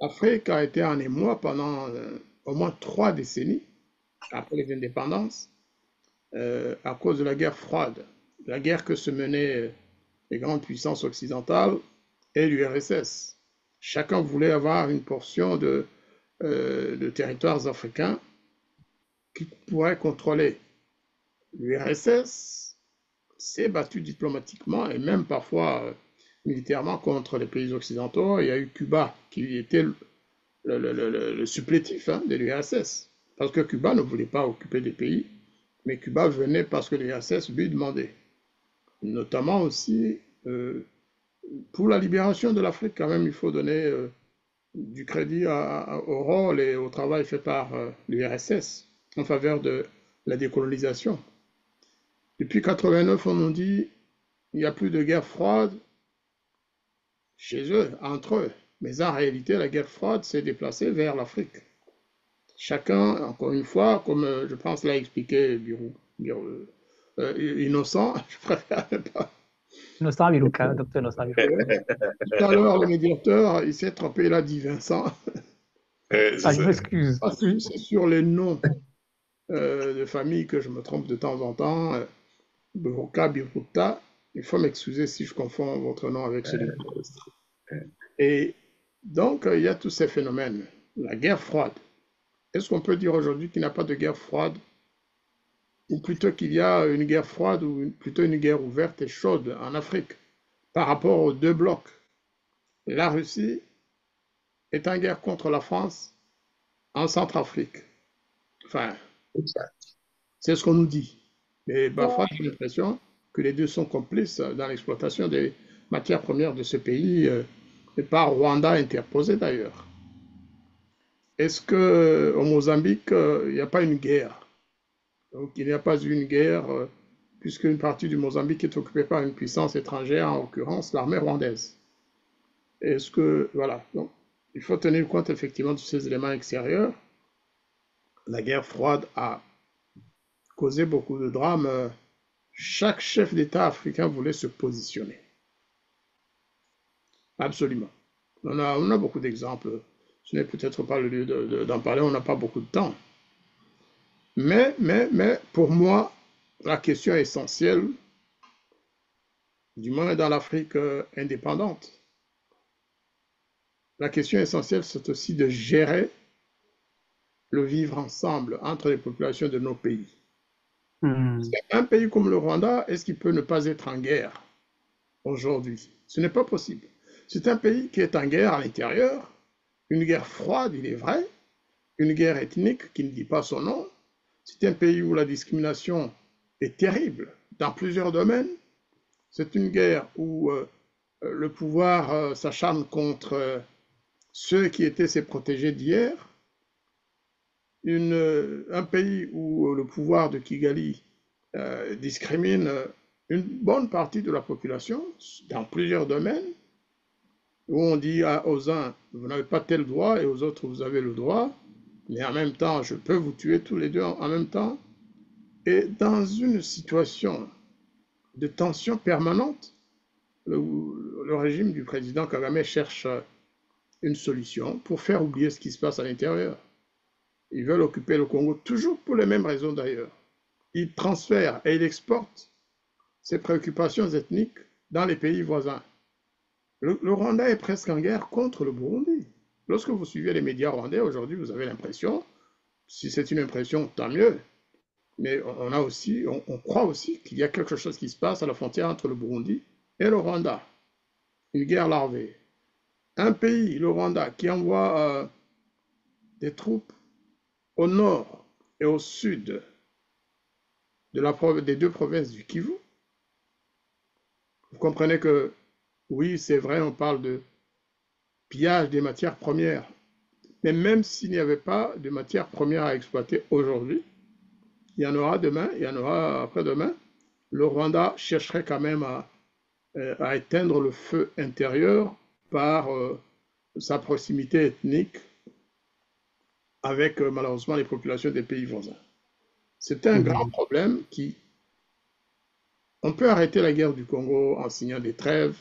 L'Afrique a été en émoi pendant au moins 3 décennies, après les indépendances, à cause de la guerre froide, la guerre que se menaient les grandes puissances occidentales et l'URSS. Chacun voulait avoir une portion de territoires africains qu'il pourrait contrôler. L'URSS s'est battue diplomatiquement et même parfois militairement contre les pays occidentaux. Il y a eu Cuba qui était le supplétif de l'URSS, parce que Cuba ne voulait pas occuper des pays, mais Cuba venait parce que l'URSS lui demandait. Notamment aussi pour la libération de l'Afrique, quand même, il faut donner du crédit au rôle et au travail fait par l'URSS en faveur de la décolonisation. Depuis 1989, on nous dit il n'y a plus de guerre froide chez eux, entre eux. Mais en réalité, la guerre froide s'est déplacée vers l'Afrique. Chacun, encore une fois, comme je pense l'a expliqué Innocent, je préfère ne pas. Innocent Biluka, docteur Innocent Biluka. Tout à l'heure, le médiateur, il s'est trompé, il a dit Vincent. Ah, je m'excuse. C'est sur les noms de famille que je me trompe de temps en temps. Biruka, Biruta. Il faut m'excuser si je confonds votre nom avec celui de l'autre. Et donc, il y a tous ces phénomènes. La guerre froide. Est-ce qu'on peut dire aujourd'hui qu'il n'y a pas de guerre froide? Ou plutôt qu'il y a une guerre froide ou plutôt une guerre ouverte et chaude en Afrique par rapport aux deux blocs? La Russie est en guerre contre la France en Centrafrique. Enfin, c'est ce qu'on nous dit. Mais parfois, j'ai l'impression que les deux sont complices dans l'exploitation des matières premières de ce pays, et par Rwanda interposé d'ailleurs. Est-ce qu'au Mozambique, il n'y a pas une guerre? Donc, il n'y a pas eu une guerre, puisque une partie du Mozambique est occupée par une puissance étrangère, en l'occurrence l'armée rwandaise. Est-ce que, voilà, donc, il faut tenir compte effectivement de ces éléments extérieurs. La guerre froide a causé beaucoup de drames. Chaque chef d'État africain voulait se positionner. Absolument. On a beaucoup d'exemples. Ce n'est peut-être pas le lieu d'en parler, on n'a pas beaucoup de temps. Mais, pour moi, la question essentielle, du moins dans l'Afrique indépendante, la question essentielle, c'est aussi de gérer le vivre ensemble entre les populations de nos pays. Un pays comme le Rwanda, est-ce qu'il peut ne pas être en guerre aujourd'hui? Ce n'est pas possible. C'est un pays qui est en guerre à l'intérieur, une guerre froide, il est vrai, une guerre ethnique qui ne dit pas son nom. C'est un pays où la discrimination est terrible dans plusieurs domaines. C'est une guerre où le pouvoir s'acharne contre ceux qui étaient ses protégés d'hier. Un pays où le pouvoir de Kigali discrimine une bonne partie de la population dans plusieurs domaines, où on dit aux uns, vous n'avez pas tel droit, et aux autres, vous avez le droit, mais en même temps, je peux vous tuer tous les deux en même temps. Et dans une situation de tension permanente, le régime du président Kagame cherche une solution pour faire oublier ce qui se passe à l'intérieur. Ils veulent occuper le Congo, toujours pour les mêmes raisons d'ailleurs. Ils transfèrent et ils exportent ces préoccupations ethniques dans les pays voisins. Le Rwanda est presque en guerre contre le Burundi. Lorsque vous suivez les médias rwandais aujourd'hui, vous avez l'impression si c'est une impression, tant mieux. Mais on croit aussi qu'il y a quelque chose qui se passe à la frontière entre le Burundi et le Rwanda. Une guerre larvée. Un pays, le Rwanda, qui envoie des troupes au nord et au sud des deux provinces du Kivu. Vous comprenez que, oui, c'est vrai, on parle de pillage des matières premières. Mais même s'il n'y avait pas de matières premières à exploiter aujourd'hui, il y en aura demain, il y en aura après-demain. Le Rwanda chercherait quand même à éteindre le feu intérieur par sa proximité ethnique avec malheureusement les populations des pays voisins. C'est un grand problème qui... On peut arrêter la guerre du Congo en signant des trêves.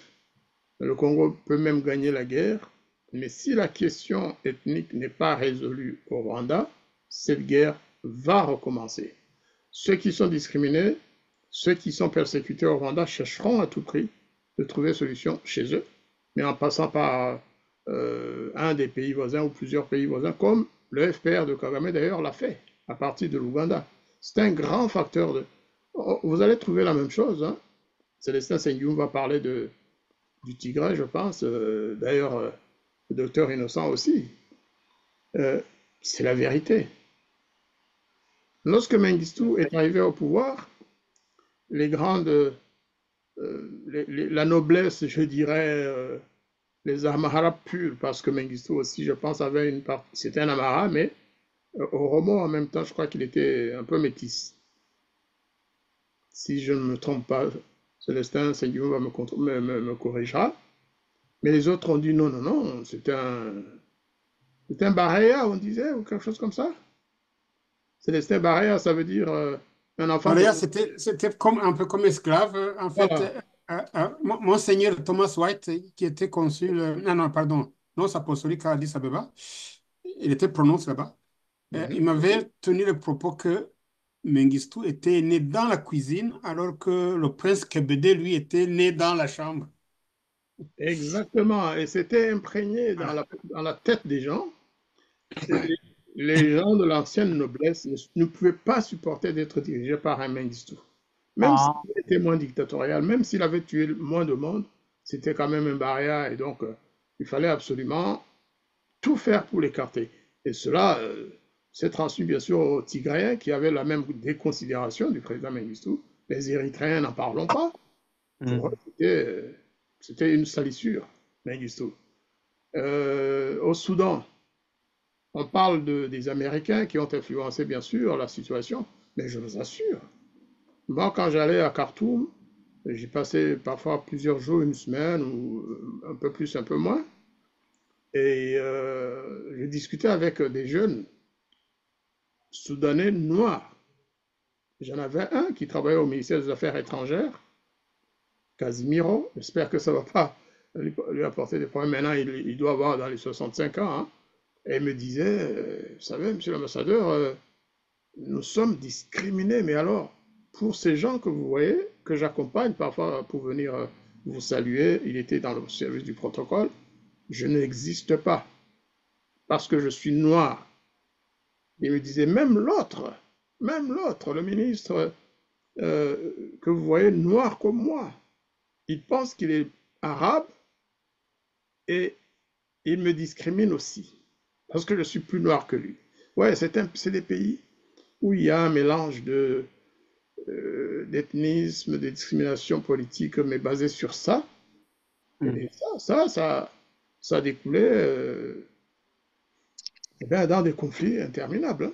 Le Congo peut même gagner la guerre. Mais si la question ethnique n'est pas résolue au Rwanda, cette guerre va recommencer. Ceux qui sont discriminés, ceux qui sont persécutés au Rwanda chercheront à tout prix de trouver solution chez eux, mais en passant par un des pays voisins ou plusieurs pays voisins, comme le FPR de Kagame d'ailleurs l'a fait, à partir de l'Ouganda. C'est un grand facteur de... Vous allez trouver la même chose. Hein. Célestin Sengium va parler du Tigray, je pense. D'ailleurs, le docteur Innocent aussi. C'est la vérité. Lorsque Mengistu est arrivé au pouvoir, la noblesse, je dirais, les Amhara purs, parce que Mengistu aussi, je pense, avait une partie, c'était un Amhara, mais Oromo en même temps, je crois qu'il était un peu métis. Si je ne me trompe pas, Célestin Sengium va me corrigera. Mais les autres ont dit non, non, non, c'est un Baréa, on disait, ou quelque chose comme ça. Célestin Baréa, ça veut dire un enfant. Baréa, c'était un peu comme esclave. En fait, Voilà. Monseigneur Thomas White, qui était consul, non, pardon, non, apostolique à Addis Abeba, il était prononce là-bas. Il m'avait tenu le propos que Mengistu était né dans la cuisine, alors que le prince Kebede, lui, était né dans la chambre. Exactement. Et c'était imprégné dans la tête des gens. Les gens de l'ancienne noblesse ne pouvaient pas supporter d'être dirigés par un Mengistu. Même s'il était moins dictatorial, même s'il avait tué moins de monde, c'était quand même un Baréa. Et donc, il fallait absolument tout faire pour l'écarter. Et cela s'est transmis bien sûr aux Tigrayens qui avaient la même déconsidération du président Mengistu. Les Érythréens, n'en parlons pas. Pour eux, c'était une salissure, Mengistu. Au Soudan, on parle des Américains qui ont influencé bien sûr la situation, mais je vous assure, moi quand j'allais à Khartoum, j'y passais parfois plusieurs jours, une semaine, ou un peu plus, un peu moins, et je discutais avec des jeunes Soudanais noirs. J'en avais un qui travaillait au ministère des Affaires étrangères, Casimiro, j'espère que ça ne va pas lui apporter des problèmes. Maintenant, il doit avoir dans les 65 ans. Hein. Et il me disait, vous savez, monsieur l'ambassadeur, nous sommes discriminés. Mais alors, pour ces gens que vous voyez, que j'accompagne parfois pour venir vous saluer, il était dans le service du protocole, je n'existe pas parce que je suis noir. Il me disait, même l'autre, le ministre que vous voyez noir comme moi, il pense qu'il est arabe et il me discrimine aussi parce que je suis plus noir que lui. Ouais, c'est des pays où il y a un mélange d'ethnisme, de discrimination politique, mais basé sur ça. Et ça a découlé dans des conflits interminables. Hein.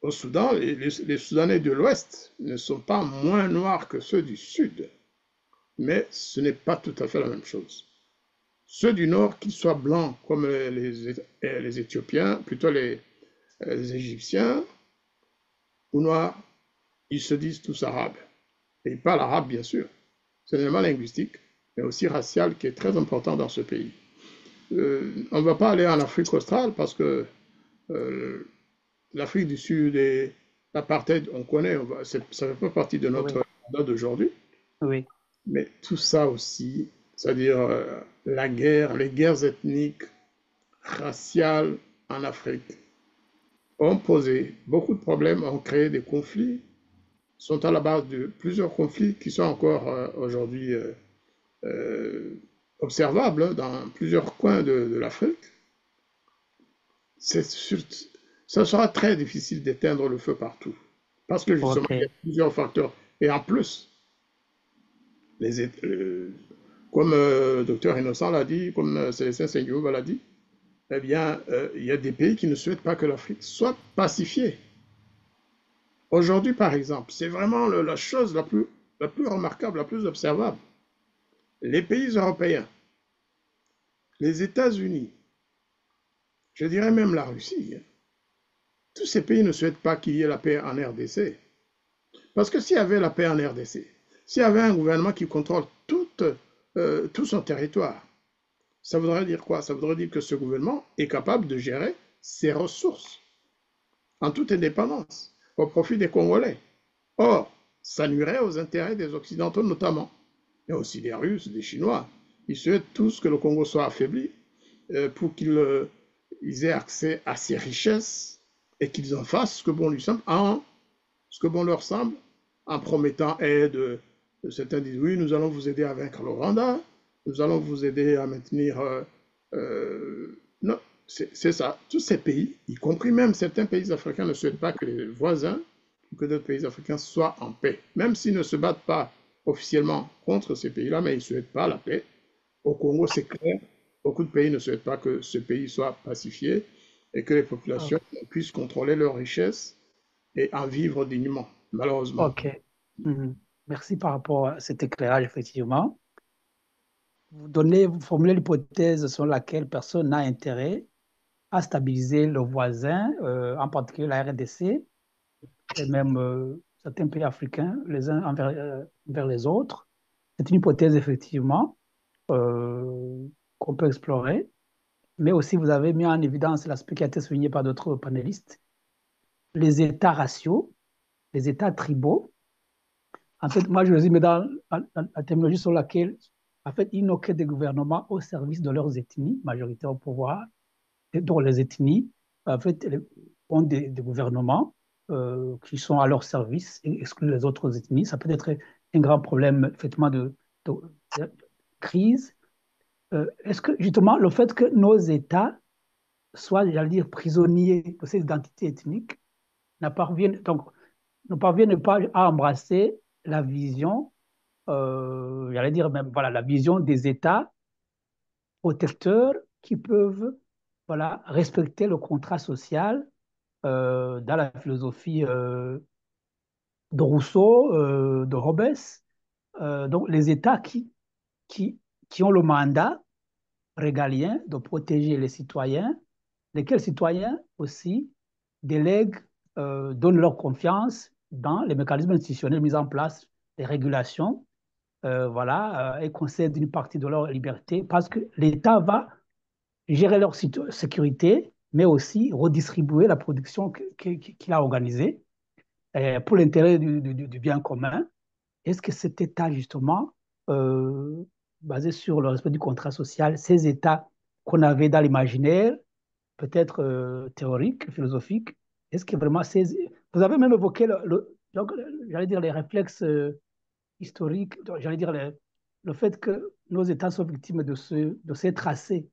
Au Soudan, les Soudanais de l'Ouest ne sont pas moins noirs que ceux du Sud, mais ce n'est pas tout à fait la même chose. Ceux du Nord, qu'ils soient blancs comme les Éthiopiens, plutôt les Égyptiens, ou noirs, ils se disent tous arabes. Et ils parlent arabe, bien sûr. C'est un élément linguistique, mais aussi racial, qui est très important dans ce pays. On ne va pas aller en Afrique australe parce que l'Afrique du Sud et l'apartheid, on connaît, ça ne fait pas partie de notre mandat d'aujourd'hui. Oui. Mais tout ça aussi, c'est-à-dire les guerres ethniques, raciales en Afrique, ont posé beaucoup de problèmes, ont créé des conflits, sont à la base de plusieurs conflits qui sont encore aujourd'hui euh, observables dans plusieurs coins de l'Afrique. Ça sera très difficile d'éteindre le feu partout. Parce que justement, il y a Ok. plusieurs facteurs. Et en plus, les, comme le docteur Innocent l'a dit, comme Célestin Senghou l'a dit, eh bien, il y a des pays qui ne souhaitent pas que l'Afrique soit pacifiée. Aujourd'hui, par exemple, c'est vraiment la chose la plus remarquable, la plus observable. Les pays européens, les États-Unis, je dirais même la Russie, hein, tous ces pays ne souhaitent pas qu'il y ait la paix en RDC. Parce que s'il y avait la paix en RDC, s'il y avait un gouvernement qui contrôle tout son territoire, ça voudrait dire quoi? Ça voudrait dire que ce gouvernement est capable de gérer ses ressources en toute indépendance, au profit des Congolais. Or, ça nuirait aux intérêts des Occidentaux notamment, mais aussi des Russes, des Chinois. Ils souhaitent tous que le Congo soit affaibli pour qu'ils aient accès à ses richesses et qu'ils en fassent ce que bon lui semble, ce que bon leur semble, en promettant aide. Certains disent oui, nous allons vous aider à vaincre le Rwanda, nous allons vous aider à maintenir. Non, c'est ça. Tous ces pays, y compris même certains pays africains, ne souhaitent pas que les voisins ou que d'autres pays africains soient en paix. Même s'ils ne se battent pas officiellement contre ces pays-là, mais ils ne souhaitent pas la paix. Au Congo, c'est clair. Beaucoup de pays ne souhaitent pas que ce pays soit pacifié et que les populations puissent contrôler leurs richesses et en vivre dignement, malheureusement. Ok. Mhm. Merci par rapport à cet éclairage, effectivement. Vous formulez l'hypothèse selon laquelle personne n'a intérêt à stabiliser le voisin, en particulier la RDC, et même certains pays africains, les uns envers les autres. C'est une hypothèse, effectivement, qu'on peut explorer. Mais aussi, vous avez mis en évidence l'aspect qui a été souligné par d'autres panélistes, les États raciaux, les États tribaux. En fait, moi, je résume dans la terminologie sur laquelle, en fait, ils n'ont que des gouvernements au service de leurs ethnies, majoritaires au pouvoir, dont les ethnies, en fait, ont des gouvernements qui sont à leur service et excluent les autres ethnies. Ça peut être un grand problème, effectivement, de crise. Est-ce que, justement, le fait que nos États soient, j'allais dire, prisonniers de ces identités ethniques, donc, ne parviennent pas à embrasser la vision, j'allais dire même, voilà, la vision des États protecteurs qui peuvent, voilà, respecter le contrat social dans la philosophie de Rousseau, de Hobbes. Donc, les États qui, qui ont le mandat régalien de protéger les citoyens, lesquels citoyens aussi délèguent, donnent leur confiance dans les mécanismes institutionnels mis en place, les régulations, voilà, et concèdent une partie de leur liberté parce que l'État va gérer leur sécurité, mais aussi redistribuer la production qu'il a organisée pour l'intérêt du bien commun. Est-ce que cet État, justement, euh, basé sur le respect du contrat social, ces États qu'on avait dans l'imaginaire, peut-être théorique, philosophique, est-ce que vraiment ces... Vous avez même évoqué, donc, j'allais dire, les réflexes historiques, j'allais dire le fait que nos États sont victimes de ces tracés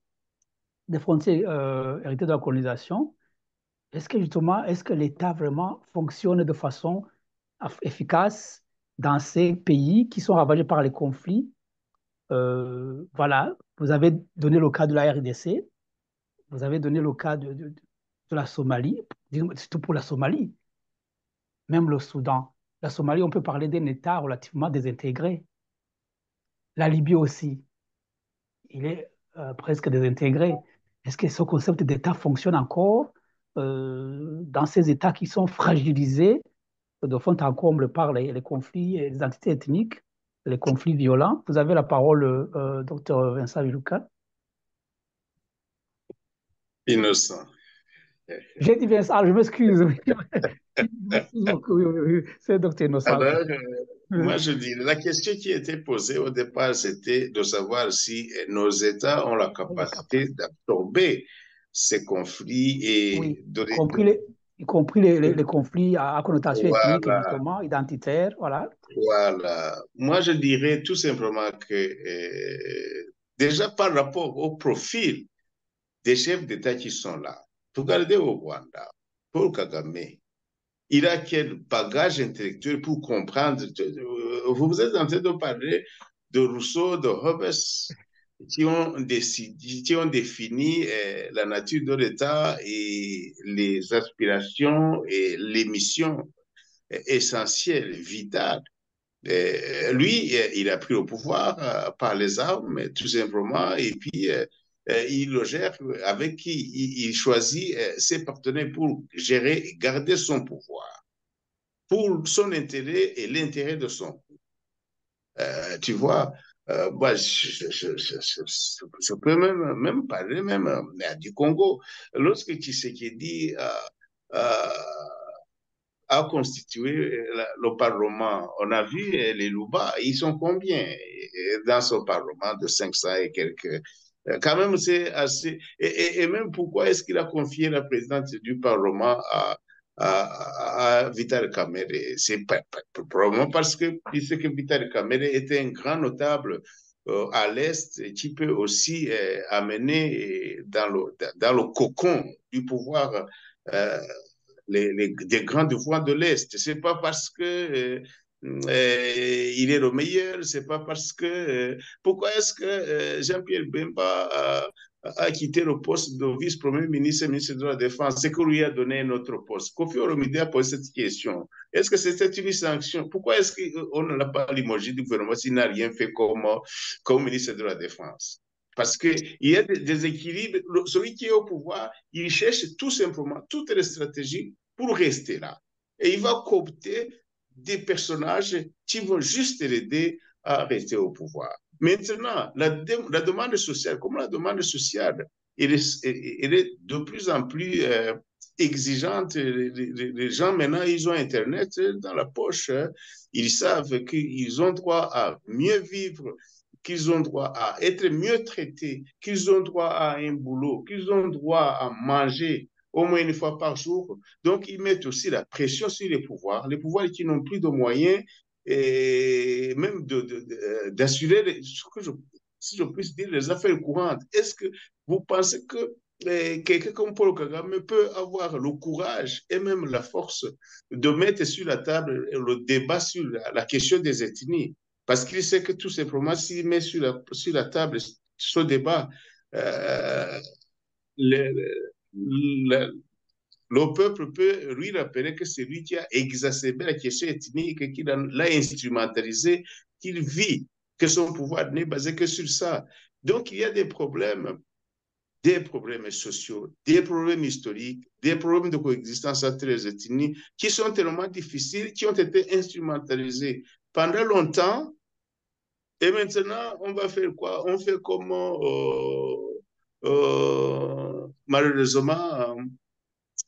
des frontières héritées de la colonisation. Est-ce que justement, est-ce que l'État vraiment fonctionne de façon efficace dans ces pays qui sont ravagés par les conflits? Voilà, vous avez donné le cas de la RDC, vous avez donné le cas de la Somalie, surtout pour la Somalie, même le Soudan. La Somalie, on peut parler d'un État relativement désintégré. La Libye aussi, il est presque désintégré. Est-ce que ce concept d'État fonctionne encore dans ces États qui sont fragilisés de fond en comble par les conflits et les identités ethniques, les conflits violents? Vous avez la parole, docteur Vincent Viluka. Innocent. J'ai dit Vincent, je m'excuse. Je m'excuse beaucoup, oui, oui, oui. C'est le docteur Innocent. Alors, moi, je dis, la question qui était posée au départ, c'était de savoir si nos États ont la La capacité capacité. d'absorber ces conflits Oui, et y compris les, y compris les conflits à connotation ethnique, Voilà, justement, identitaire, voilà. voilà. Moi, je dirais tout simplement que déjà par rapport au profil des chefs d'État qui sont là, regardez au Rwanda, Paul Kagame, il a quel bagage intellectuel pour comprendre. Vous êtes en train de parler de Rousseau, de Hobbes, qui ont défini la nature de l'État et les aspirations et les missions essentielles, vitales. Lui, il a pris le pouvoir par les armes, tout simplement, et puis il le gère avec qui il choisit ses partenaires pour gérer et garder son pouvoir, pour son intérêt et l'intérêt de son. Tu vois, moi, je peux même parler même du Congo. Lorsque Tshisekedi a constitué le Parlement. On a vu les Louba, ils sont combien dans ce Parlement de 500 et quelques. Quand même, c'est assez. Et même pourquoi est-ce qu'il a confié la présidence du Parlement à Vital Kamerhe? C'est probablement parce que puisque Vital Kamerhe était un grand notable à l'Est qui peut aussi amener dans le cocon du pouvoir euh, des grandes voies de l'Est. C'est pas parce que il est le meilleur, c'est pas parce que. Pourquoi est-ce que Jean-Pierre Bemba a quitté le poste de vice-premier ministre et ministre de la Défense? C'est qu'on lui a donné un autre poste. Kofi Olomide a posé cette question. Est-ce que c'était une sanction? Pourquoi est-ce qu'on ne l'a pas limogé du gouvernement s'il n'a rien fait comme ministre de la Défense? Parce qu'il y a des équilibres. Celui qui est au pouvoir, il cherche tout simplement toutes les stratégies pour rester là. Et il va coopter des personnages qui vont juste l'aider à rester au pouvoir. Maintenant, la demande sociale, comme la demande sociale, elle est de plus en plus exigeante. Les gens, maintenant, ils ont Internet dans la poche. Ils savent qu'ils ont droit à mieux vivre, qu'ils ont droit à être mieux traités, qu'ils ont droit à un boulot, qu'ils ont droit à manger au moins une fois par jour. Donc, ils mettent aussi la pression sur les pouvoirs qui n'ont plus de moyens, et même d'assurer, si je puis dire, les affaires courantes. Est-ce que vous pensez que quelqu'un comme Paul Kagame peut avoir le courage et même la force de mettre sur la table le débat sur la question des ethnies? Parce qu'il sait que tout simplement, s'il met sur la table ce débat, euh, le, le, le peuple peut lui rappeler que c'est lui qui a exacerbé la question ethnique, qu'il l'a instrumentalisé, qu'il vit que son pouvoir n'est basé que sur ça. Donc, il y a des problèmes sociaux, des problèmes historiques, des problèmes de coexistence entre les ethnies qui sont tellement difficiles, qui ont été instrumentalisés pendant longtemps. Et maintenant, on va faire quoi? On fait comment malheureusement,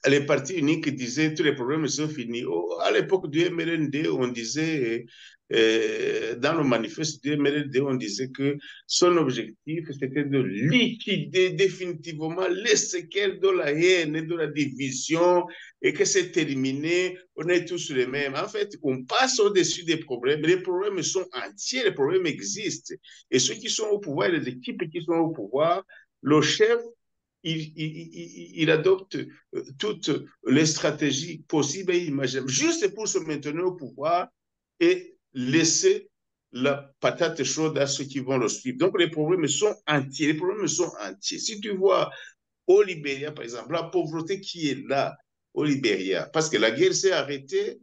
les partis uniques disaient tous les problèmes sont finis. À l'époque du MLND, on disait, dans le manifeste du MLND, on disait que son objectif, c'était de liquider définitivement les séquelles de la haine et de la division et que c'est terminé, on est tous les mêmes. En fait, on passe au-dessus des problèmes. Les problèmes sont entiers, les problèmes existent. Et ceux qui sont au pouvoir, les équipes qui sont au pouvoir, le chef il adopte toutes les stratégies possibles et imaginables, juste pour se maintenir au pouvoir et laisser la patate chaude à ceux qui vont le suivre. Donc les problèmes sont entiers, les problèmes sont entiers. Si tu vois au Libéria, par exemple, la pauvreté qui est là au Libéria, parce que la guerre s'est arrêtée,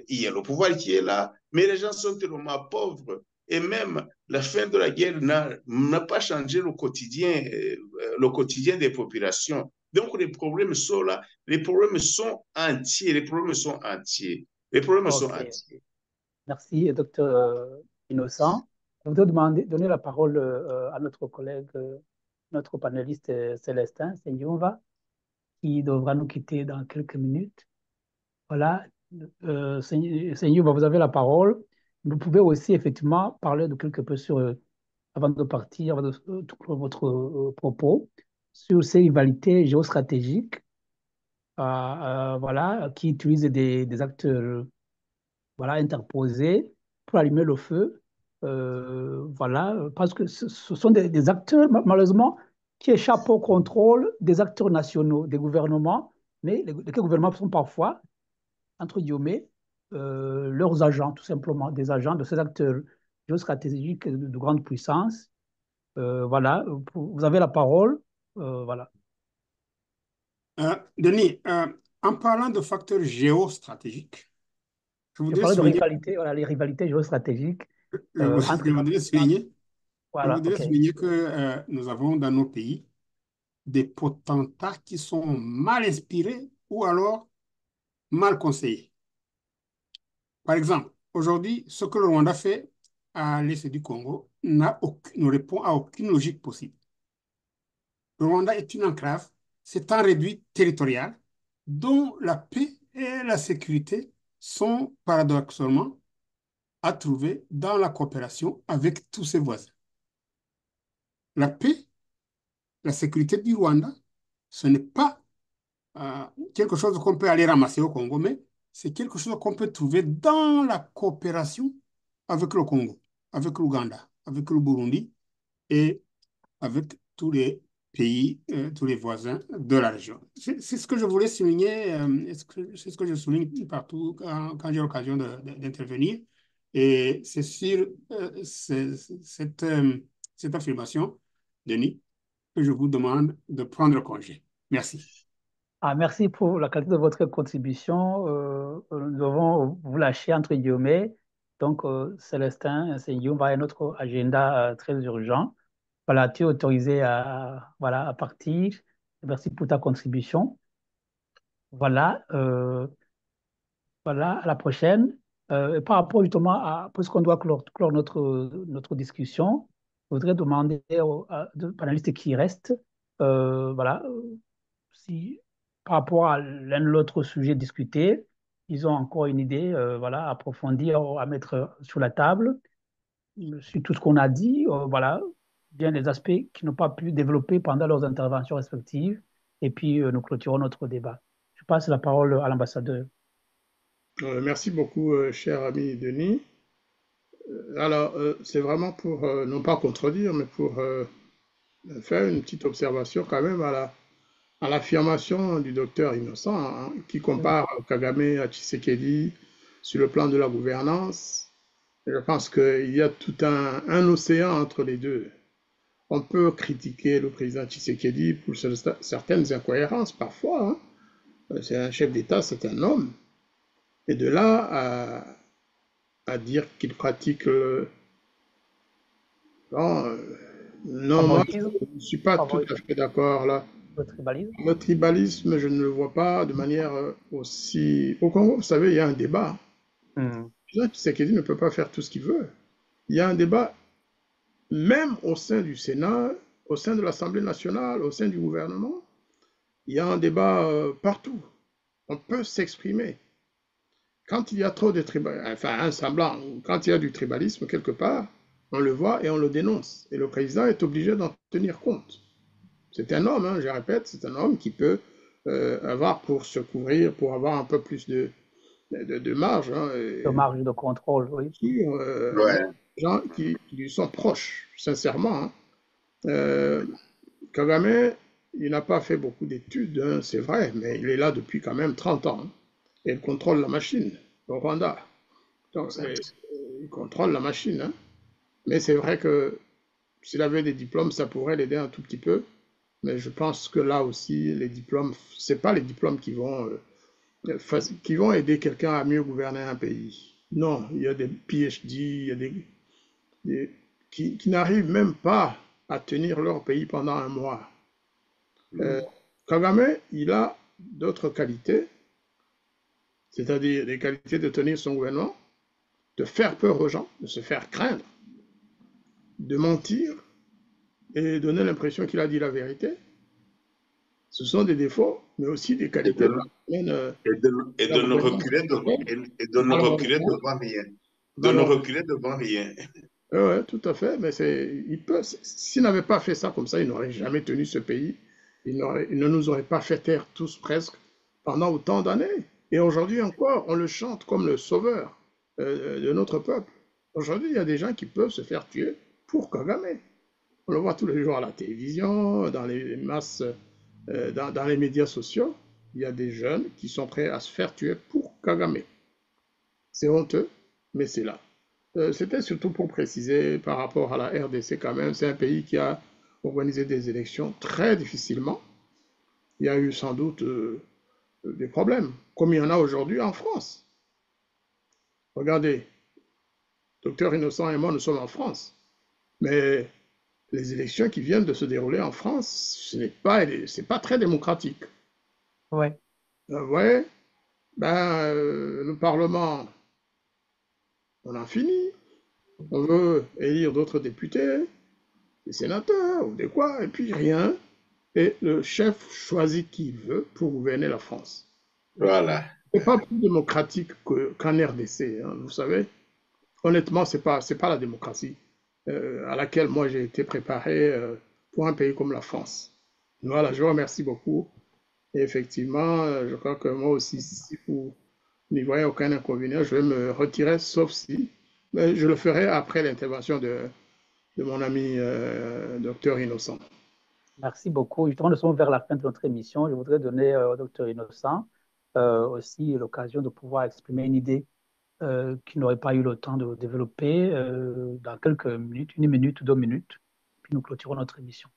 il y a le pouvoir qui est là, mais les gens sont tellement pauvres. Et même la fin de la guerre n'a pas changé le quotidien des populations. Donc les problèmes sont là, les problèmes sont entiers, les problèmes sont entiers, les problèmes sont OK. entiers. Merci, docteur Innocent. Je voudrais donner la parole à notre collègue, notre panéliste Célestin Senyumva, qui devra nous quitter dans quelques minutes. Voilà, Senyumva, vous avez la parole. Vous pouvez aussi effectivement parler de quelque peu sur, avant de partir, avant de tout votre propos, sur ces rivalités géostratégiques voilà, qui utilisent des acteurs voilà, interposés pour allumer le feu. Voilà, parce que ce sont des acteurs, malheureusement, qui échappent au contrôle des acteurs nationaux, des gouvernements, mais les gouvernements sont parfois, entre guillemets, leurs agents, tout simplement, des agents de ces acteurs géostratégiques de grande puissance. Voilà, vous avez la parole. Voilà. Denis, en parlant de facteurs géostratégiques, je Je voudrais parlais de souligner, rivalité, voilà, les rivalités géostratégiques entre je les voudrais grandes puissances. souligner, je Voilà, voudrais OK. souligner que nous avons dans nos pays des potentats qui sont mal inspirés ou alors mal conseillés. Par exemple, aujourd'hui, ce que le Rwanda fait à l'est du Congo ne répond à aucune logique possible. Le Rwanda est une enclave, c'est un réduit territorial dont la paix et la sécurité sont paradoxalement à trouver dans la coopération avec tous ses voisins. La paix, la sécurité du Rwanda, ce n'est pas quelque chose qu'on peut aller ramasser au Congo, mais c'est quelque chose qu'on peut trouver dans la coopération avec le Congo, avec l'Ouganda, avec le Burundi et avec tous les pays, tous les voisins de la région. C'est ce que je voulais souligner, c'est ce que je souligne partout quand j'ai l'occasion d'intervenir. Et c'est sur cette affirmation, Denis, que je vous demande de prendre congé. Merci. Ah, merci pour la qualité de votre contribution. Nous devons vous lâcher, entre guillemets. Donc, Célestin, c'est Guillaume, va à notre agenda très urgent. Voilà, tu es autorisé voilà, à partir. Merci pour ta contribution. Voilà, voilà, à la prochaine. Et par rapport justement à, puisqu'on doit clore notre discussion, je voudrais demander aux panélistes qui restent, voilà, si par rapport à l'un ou l'autre sujet discuté, ils ont encore une idée, voilà, à approfondir, à mettre sur la table, sur tout ce qu'on a dit, voilà, bien les aspects qui n'ont pas pu développer pendant leurs interventions respectives, et puis nous clôturons notre débat. Je passe la parole à l'ambassadeur. Merci beaucoup, cher ami Denis. Alors, c'est vraiment pour, non pas contredire, mais pour faire une petite observation quand même à l'affirmation du docteur Innocent, hein, qui compare Kagame à Tshisekedi sur le plan de la gouvernance. Je pense qu'il y a tout un océan entre les deux. On peut critiquer le président Tshisekedi pour certaines incohérences parfois. Hein. C'est un chef d'État, c'est un homme. Et de là à dire qu'il pratique non, non, moi, je ne suis pas tout à fait d'accord là. Le tribalisme? Le tribalisme, je ne le vois pas de manière aussi... Au Congo, vous savez, il y a un débat. Le président Tshisekedi ne peut pas faire tout ce qu'il veut. Il y a un débat même au sein du Sénat, au sein de l'Assemblée nationale, au sein du gouvernement. Il y a un débat partout. On peut s'exprimer. Quand il y a trop de tribalisme, enfin un semblant, quand il y a du tribalisme quelque part, on le voit et on le dénonce. Et le président est obligé d'en tenir compte. C'est un homme, hein, je répète, c'est un homme qui peut avoir pour se couvrir, pour avoir un peu plus de marge. Hein, de marge de contrôle, oui. Ouais. Les gens qui lui sont proches, sincèrement. Hein. Kagame, il n'a pas fait beaucoup d'études, hein, c'est vrai, mais il est là depuis quand même 30 ans. Hein, et il contrôle la machine au Rwanda. Donc, il contrôle la machine. Hein. Mais c'est vrai que s'il avait des diplômes, ça pourrait l'aider un tout petit peu. Mais je pense que là aussi, les diplômes, ce n'est pas les diplômes qui vont aider quelqu'un à mieux gouverner un pays. Non, il y a des PhD, il y a qui n'arrivent même pas à tenir leur pays pendant un mois. Kagame, il a d'autres qualités, c'est-à-dire des qualités de tenir son gouvernement, de faire peur aux gens, de se faire craindre, de mentir et donner l'impression qu'il a dit la vérité. Ce sont des défauts, mais aussi des qualités. Et de ne reculer devant rien. De ne reculer devant rien. Oui, tout à fait. Mais s'il n'avait pas fait ça comme ça, il n'aurait jamais tenu ce pays. Il ne nous aurait pas fait taire tous presque pendant autant d'années. Et aujourd'hui encore, on le chante comme le sauveur de notre peuple. Aujourd'hui, il y a des gens qui peuvent se faire tuer pour Kagame. On le voit tous les jours à la télévision, dans les masses, dans les médias sociaux. Il y a des jeunes qui sont prêts à se faire tuer pour Kagame. C'est honteux, mais c'est là. C'était surtout pour préciser par rapport à la RDC quand même. C'est un pays qui a organisé des élections très difficilement. Il y a eu sans doute des problèmes, comme il y en a aujourd'hui en France. Regardez, Docteur Innocent et moi, nous sommes en France. Mais les élections qui viennent de se dérouler en France, c'est pas très démocratique. Ouais. Ouais, le Parlement, on a fini. On veut élire d'autres députés, des sénateurs ou des quoi, et puis rien. Et le chef choisit qui il veut pour gouverner la France. Voilà. C'est pas plus démocratique qu'en RDC, hein, vous savez. Honnêtement, c'est pas la démocratie à laquelle moi j'ai été préparé pour un pays comme la France. Voilà, je vous remercie beaucoup. Et effectivement, je crois que moi aussi, si vous n'y voyez aucun inconvénient, je vais me retirer, sauf si, mais je le ferai après l'intervention de mon ami docteur Innocent. Merci beaucoup. Justement, nous sommes vers la fin de notre émission. Je voudrais donner au docteur Innocent aussi l'occasion de pouvoir exprimer une idée qu'il n'aurait pas eu le temps de développer dans quelques minutes, 1 minute, 2 minutes, puis nous clôturons notre émission.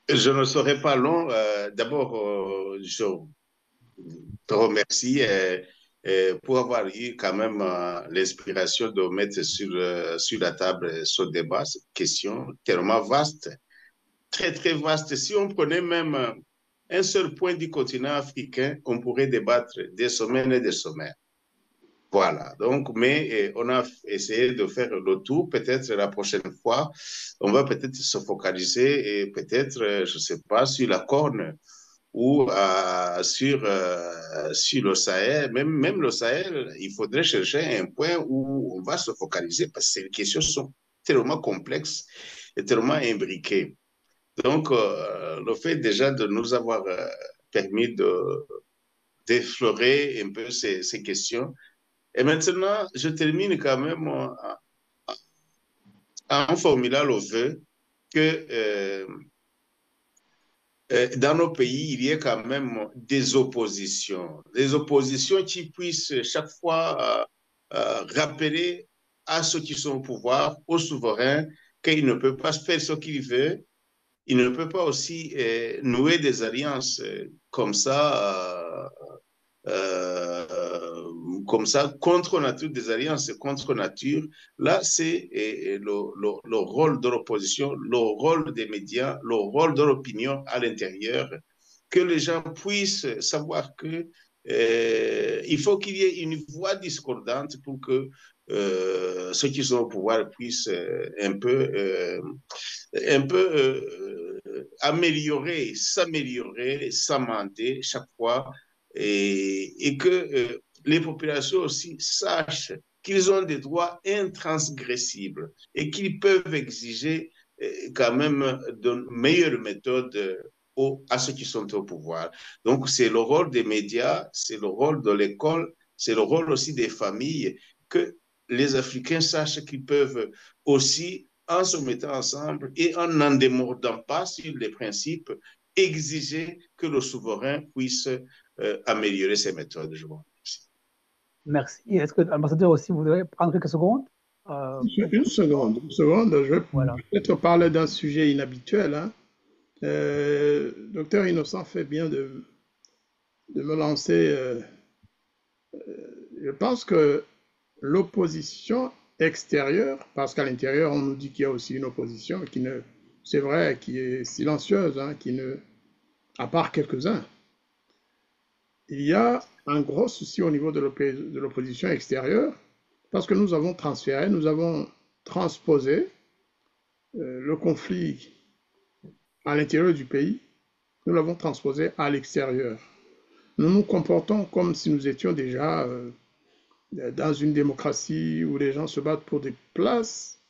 Je ne serai pas long. D'abord, je te remercie pour avoir eu quand même l'inspiration de mettre sur la table ce débat, cette question tellement vaste, très, très vaste. Si on prenait même un seul point du continent africain, on pourrait débattre des semaines et des semaines. Voilà, donc, mais on a essayé de faire le tour. Peut-être la prochaine fois, on va peut-être se focaliser et peut-être, je ne sais pas, sur la Corne ou sur le Sahel. Même le Sahel, il faudrait chercher un point où on va se focaliser parce que ces questions sont tellement complexes et tellement imbriquées. Donc, le fait déjà de nous avoir permis d'effleurer un peu ces questions. Et maintenant, je termine quand même en formulant le vœu que dans nos pays, il y ait quand même des oppositions qui puissent chaque fois rappeler à ceux qui sont au pouvoir, aux souverains, qu'il ne peut pas faire ce qu'il veut. Il ne peut pas aussi nouer des alliances comme ça contre nature, des alliances contre nature. Là, c'est le rôle de l'opposition, le rôle des médias, le rôle de l'opinion à l'intérieur, que les gens puissent savoir que il faut qu'il y ait une voix discordante pour que ceux qui sont au pouvoir puissent améliorer, s'améliorer, s'amender chaque fois et que les populations aussi sachent qu'ils ont des droits intransgressibles et qu'ils peuvent exiger quand même de meilleures méthodes à ceux qui sont au pouvoir. Donc, c'est le rôle des médias, c'est le rôle de l'école, c'est le rôle aussi des familles, que les Africains sachent qu'ils peuvent aussi, en se mettant ensemble et en n'en démordant pas sur les principes, exiger que le souverain puisse améliorer ses méthodes. Je vous remercie. Merci. Est-ce que l'ambassadeur aussi voudrait prendre quelques secondes Une seconde. Je vais peut-être parler d'un sujet inhabituel. Hein. Docteur Innocent fait bien de me lancer. Je pense que l'opposition extérieure, parce qu'à l'intérieur, on nous dit qu'il y a aussi une opposition c'est vrai, qui est silencieuse, hein, à part quelques-uns. Il y a un gros souci au niveau de l'opposition extérieure, parce que nous avons transposé le conflit à l'intérieur du pays, nous l'avons transposé à l'extérieur. Nous nous comportons comme si nous étions déjà dans une démocratie où les gens se battent pour des places,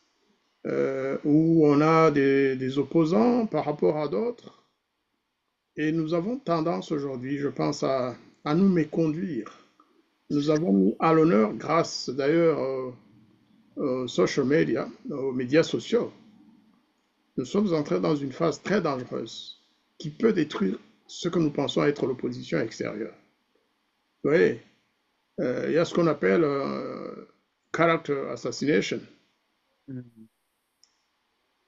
où on a des opposants par rapport à d'autres. Et nous avons tendance aujourd'hui, je pense à à nous méconduire. Nous avons mis à l'honneur, grâce d'ailleurs aux social media, aux médias sociaux, nous sommes entrés dans une phase très dangereuse qui peut détruire ce que nous pensons être l'opposition extérieure. Vous voyez, il y a ce qu'on appelle character assassination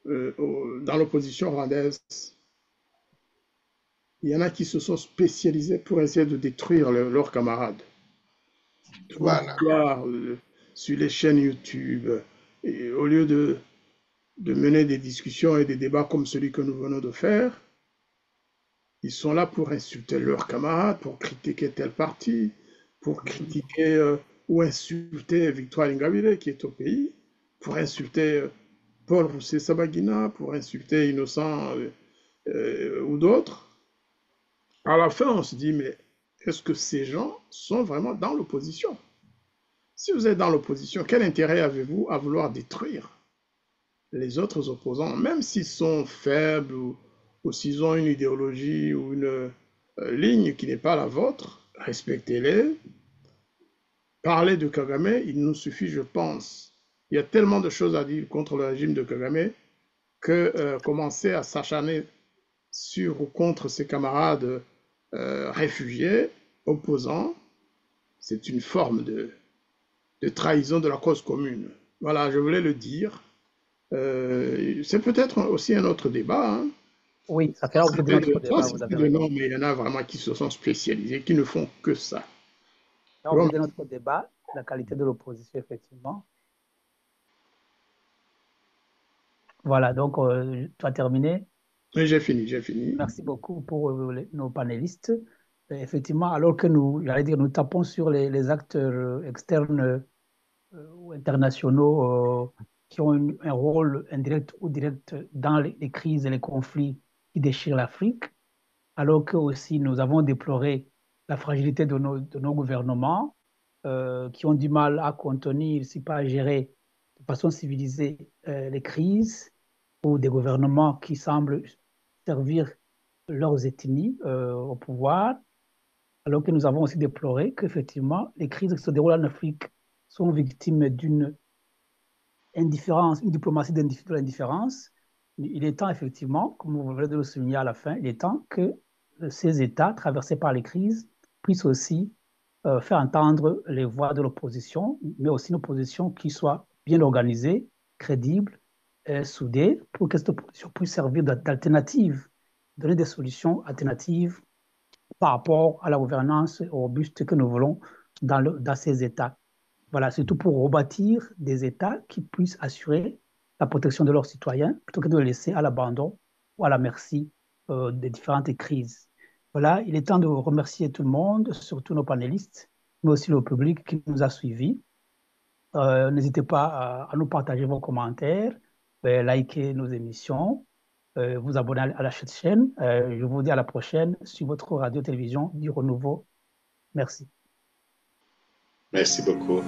dans l'opposition rwandaise. Il y en a qui se sont spécialisés pour essayer de détruire leurs camarades. Voilà. Sur les chaînes YouTube, et au lieu de mener des discussions et des débats comme celui que nous venons de faire, ils sont là pour insulter leurs camarades, pour critiquer tel parti, pour critiquer ou insulter Victoire Ingabire qui est au pays, pour insulter Paul Roussé-Sabagina, pour insulter Innocent ou d'autres. À la fin, on se dit, mais est-ce que ces gens sont vraiment dans l'opposition? Si vous êtes dans l'opposition, quel intérêt avez-vous à vouloir détruire les autres opposants, même s'ils sont faibles ou s'ils ont une idéologie ou une ligne qui n'est pas la vôtre? Respectez-les. Parler de Kagame, il nous suffit, je pense. Il y a tellement de choses à dire contre le régime de Kagame que commencer à s'acharner sur ou contre ses camarades réfugiés, opposants, c'est une forme de trahison de la cause commune. Voilà, je voulais le dire. C'est peut-être aussi un autre débat. Hein. Oui, ça fait l'objet de notre débat, vous avez raison. Mais il y en a vraiment qui se sont spécialisés, qui ne font que ça. Ça fait l'objet de notre débat, la qualité de l'opposition, effectivement. Voilà, donc tu as terminé. Oui, j'ai fini. Merci beaucoup pour nos panélistes. Effectivement, alors que nous tapons sur les acteurs externes ou internationaux qui ont un rôle indirect ou direct dans les crises et les conflits qui déchirent l'Afrique, alors que aussi nous avons déploré la fragilité de nos gouvernements qui ont du mal à contenir, si pas à gérer de façon civilisée les crises, ou des gouvernements qui semblent servir leurs ethnies au pouvoir, alors que nous avons aussi déploré qu'effectivement, les crises qui se déroulent en Afrique sont victimes d'une indifférence, une diplomatie de l'indifférence. Il est temps, effectivement, comme vous venez de le souligner à la fin, il est temps que ces États traversés par les crises puissent aussi faire entendre les voix de l'opposition, mais aussi une opposition qui soit bien organisée, crédible, soudée, pour que cette opposition puisse servir d'alternative, donner des solutions alternatives par rapport à la gouvernance robuste que nous voulons dans ces États. Voilà, surtout pour rebâtir des États qui puissent assurer la protection de leurs citoyens plutôt que de les laisser à l'abandon ou à la merci des différentes crises. Voilà, il est temps de remercier tout le monde, surtout nos panélistes, mais aussi le public qui nous a suivis. N'hésitez pas à nous partager vos commentaires, liker nos émissions, vous abonner à la chaîne. Je vous dis à la prochaine sur votre radio-télévision du Renouveau. Merci. Merci beaucoup.